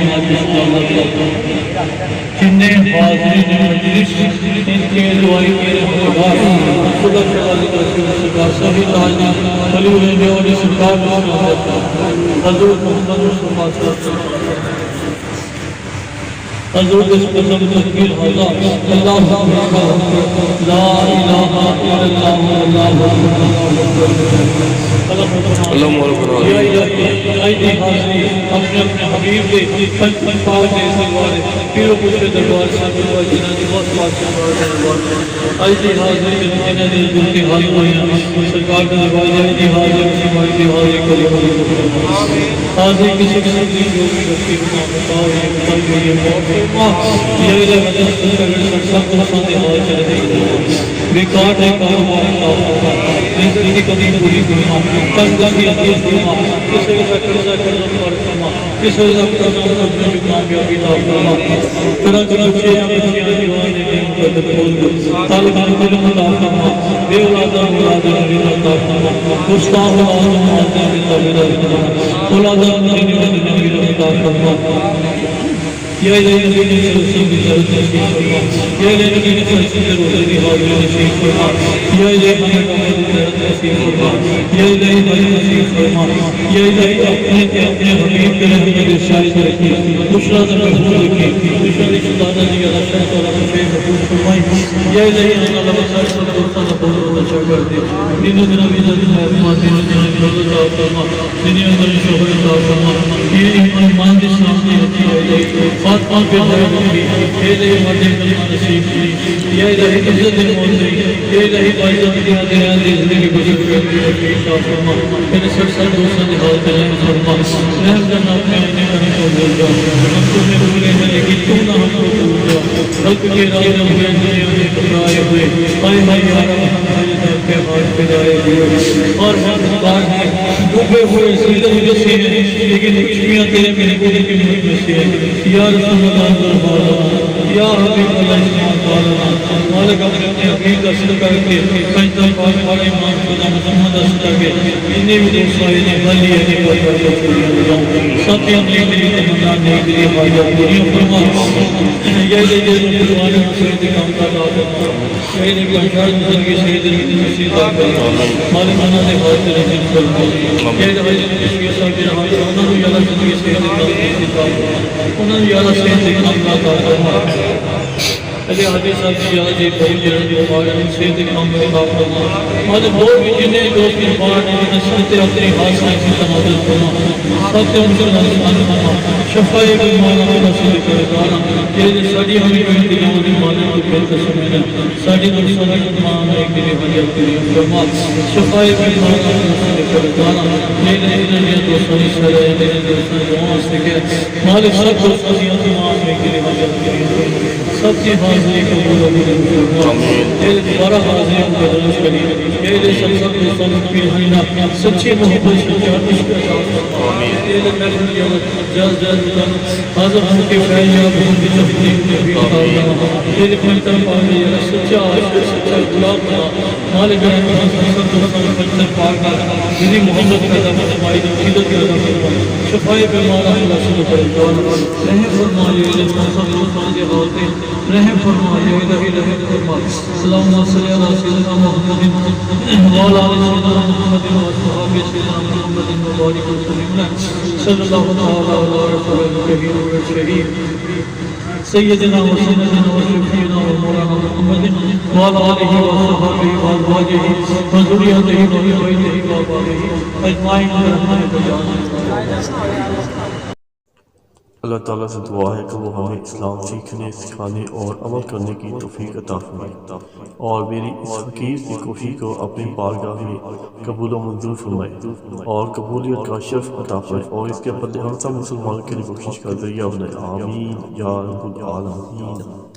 H: جننے حاضرین مجلس ان کے دعائی میرے بعد خدا شہادی رسول سرکار سبھی تاجی خلیل رہنے والی سرکار حضور محمد مصطفیٰ صلی اللہ علیہ وسلم حضور اس قسم تذکیر حضا اللہ لا الہ الا اللہ یا الہی حاضری اپنے اپنے حبیب کے پنج پاک کے سلوارے پیرو پوچھے دربار صاحب اللہ جنہ دی بہت پاک سے دربار آئی حاضری جنہ دی دل کے حال ہوئی سرکار کا دربار یا حاضری سمائی دی حاضری کری حاضری کسی قسم کی جو بھی رکھتی ہوں بتاؤ یہ بتاؤ یہ موقع یا الہی مدد سرکار سب کو ساندے حال چلے دے بیکار ہے کاروبار کا زندگی کبھی پوری کرنا قرضہ کی عطیت کرنا کسی کا قرضہ کرنا پر کرنا کسی کا قرضہ کرنے میں کامیابی عطا کرنا طرح کے بچے یا بچیاں دیوان دے کے مقدر کھول دے طالبان کو عطا کرنا بے اولادہ اولادہ عطا کرنا مستاق اولادہ اولادہ عطا کرنا اولادہ عطا کرنا یا الہی نبی نے رسول کی ضرورت نصیب فرما یا الہی نبی نے رسول کے روزے کی حاضری نصیب فرما یا الہی ہمیں کمال کی ضرورت نصیب فرما یا الہی بھائی نصیب فرما یا الہی اپنے حبیب کے رحمت کے شاہد رکھی بشرا سے محفوظ رکھی بشرا کی شدادہ دی اللہ شرط والا مشہور محفوظ فرمائی یا الہی اللہ وسائل صلی اللہ علیہ وسلم اچھا کر دے دینوں دنوں بھی ضرور ہے دینوں دنوں بھی ضرور ہے فرما دنیا میں شوہر عطا فرما یہ ایمان کی سلامتی رکھی ہے الہی فاطمہ پہ ہے رکھی الہی مدد کلمہ نصیب کی یا الہی عزت موت دی یا الہی باعث مدینہ دنیا دی زندگی گزر کرتی رکھی عطا فرما میرے سر دوستوں کی حالت رحم فرما رحم کرنا اپنے آنے کرنے کو بول جا ہم تمہیں بھولے ہیں لیکن تو نہ ہم کو بھول جا خلق کے راز ہوئے دنیا میں ٹکرائے ہوئے آئے بھائی ہمارا کے ہاتھ پہ جائے ہوئے اور ہم کار ہیں ڈوبے ہوئے سیدھے جیسے ہیں لیکن چڑیاں تیرے میرے بولے کی مجھ میں سے ہے یا رسول اللہ دربارہ یا حبیب اللہ تعالیٰ مالک اپنے حقیق کا صدقہ کر کے سجدہ پاک والے امام خدا محمد صدقہ کے انہیں بھی دوست آئے نے بھلی ہے پر ساتھی ہم نے میری تمنا نہیں کری حاجت پوری فرما یہ لے جے مسلمان مسجد کام کا دعا شہید بھی ہزار زندگی شہید کی نصیب فرما مالک انا نے بہت رحمت فرما یہ دعائیں کی صاحب رحمت انہوں نے یاد زندگی شہید کا نصیب فرما انہوں نے یاد شہید کام کا دعا فرما علی حدیث صاحب کی یاد ایک بہت جلدی ہمارے شہید کام کا دعا فرما مالک وہ بھی جنہیں دوست کی بات ہے نصرت اپنی حاصل کی تمام فرما سب کے ان سے نصرت فرما شفائی بھی مالا رسول کرے یہ ساری ہمیں جو انتظام دی مالا کو بہتر سمجھنا ساری نقصان کی تمام ایک دلی حجت کری فرما شفائی بھی مالا رسول کرے یہ نہیں دوستوں کی سرائے میرے دوستوں دعاوں سے کہ مالک سب دوستوں کی تمام ایک دلی حجت کری سب کی حاضری قبول و یہ دوبارہ حاضری کو بدلش کری یہ سب دوستوں کی حینا سچی محبت سچا عشق یہ جلد حاضر ہم کے فیضیاب ہم کی تفریق نبی آتا تیرے پنتر پاکے یا سچا عشق سچا گلاب بنا مالک رحمت سب دوستان پنتر پاکا میری محمد کا دم ہماری عقیدت کا دم شفائی بیمارہ اللہ صلی اللہ علیہ وسلم رحم فرما یا الہی سب دوستان کے حالتے رحم فرما یا الہی رحم فرما اللہم صلی اللہ سیدنا محمد وعلا علیہ سیدنا محمد وصحابہ سیدنا محمد مبارک وسلم صلی اللہ علیہ وسلم سيدنا وسيدنا وشفينا ومولانا محمد وعلى آله وصحبه وأزواجه وذريته وبيته وآبائه أجمعين برحمتك يا أرحم
A: اللہ تعالیٰ سے دعا ہے کہ وہ ہمیں اسلام سیکھنے سکھانے اور عمل کرنے کی توفیق عطا فرمائے اور میری اس فقیر کی کوشش کو اپنی بارگاہ میں قبول و منظور فرمائے اور قبولیت کا شرف عطا فرمائے اور اس کے بدلے ہم سب مسلمانوں کے لیے بخشش کا ذریعہ بنائے آمین یا رب العالمین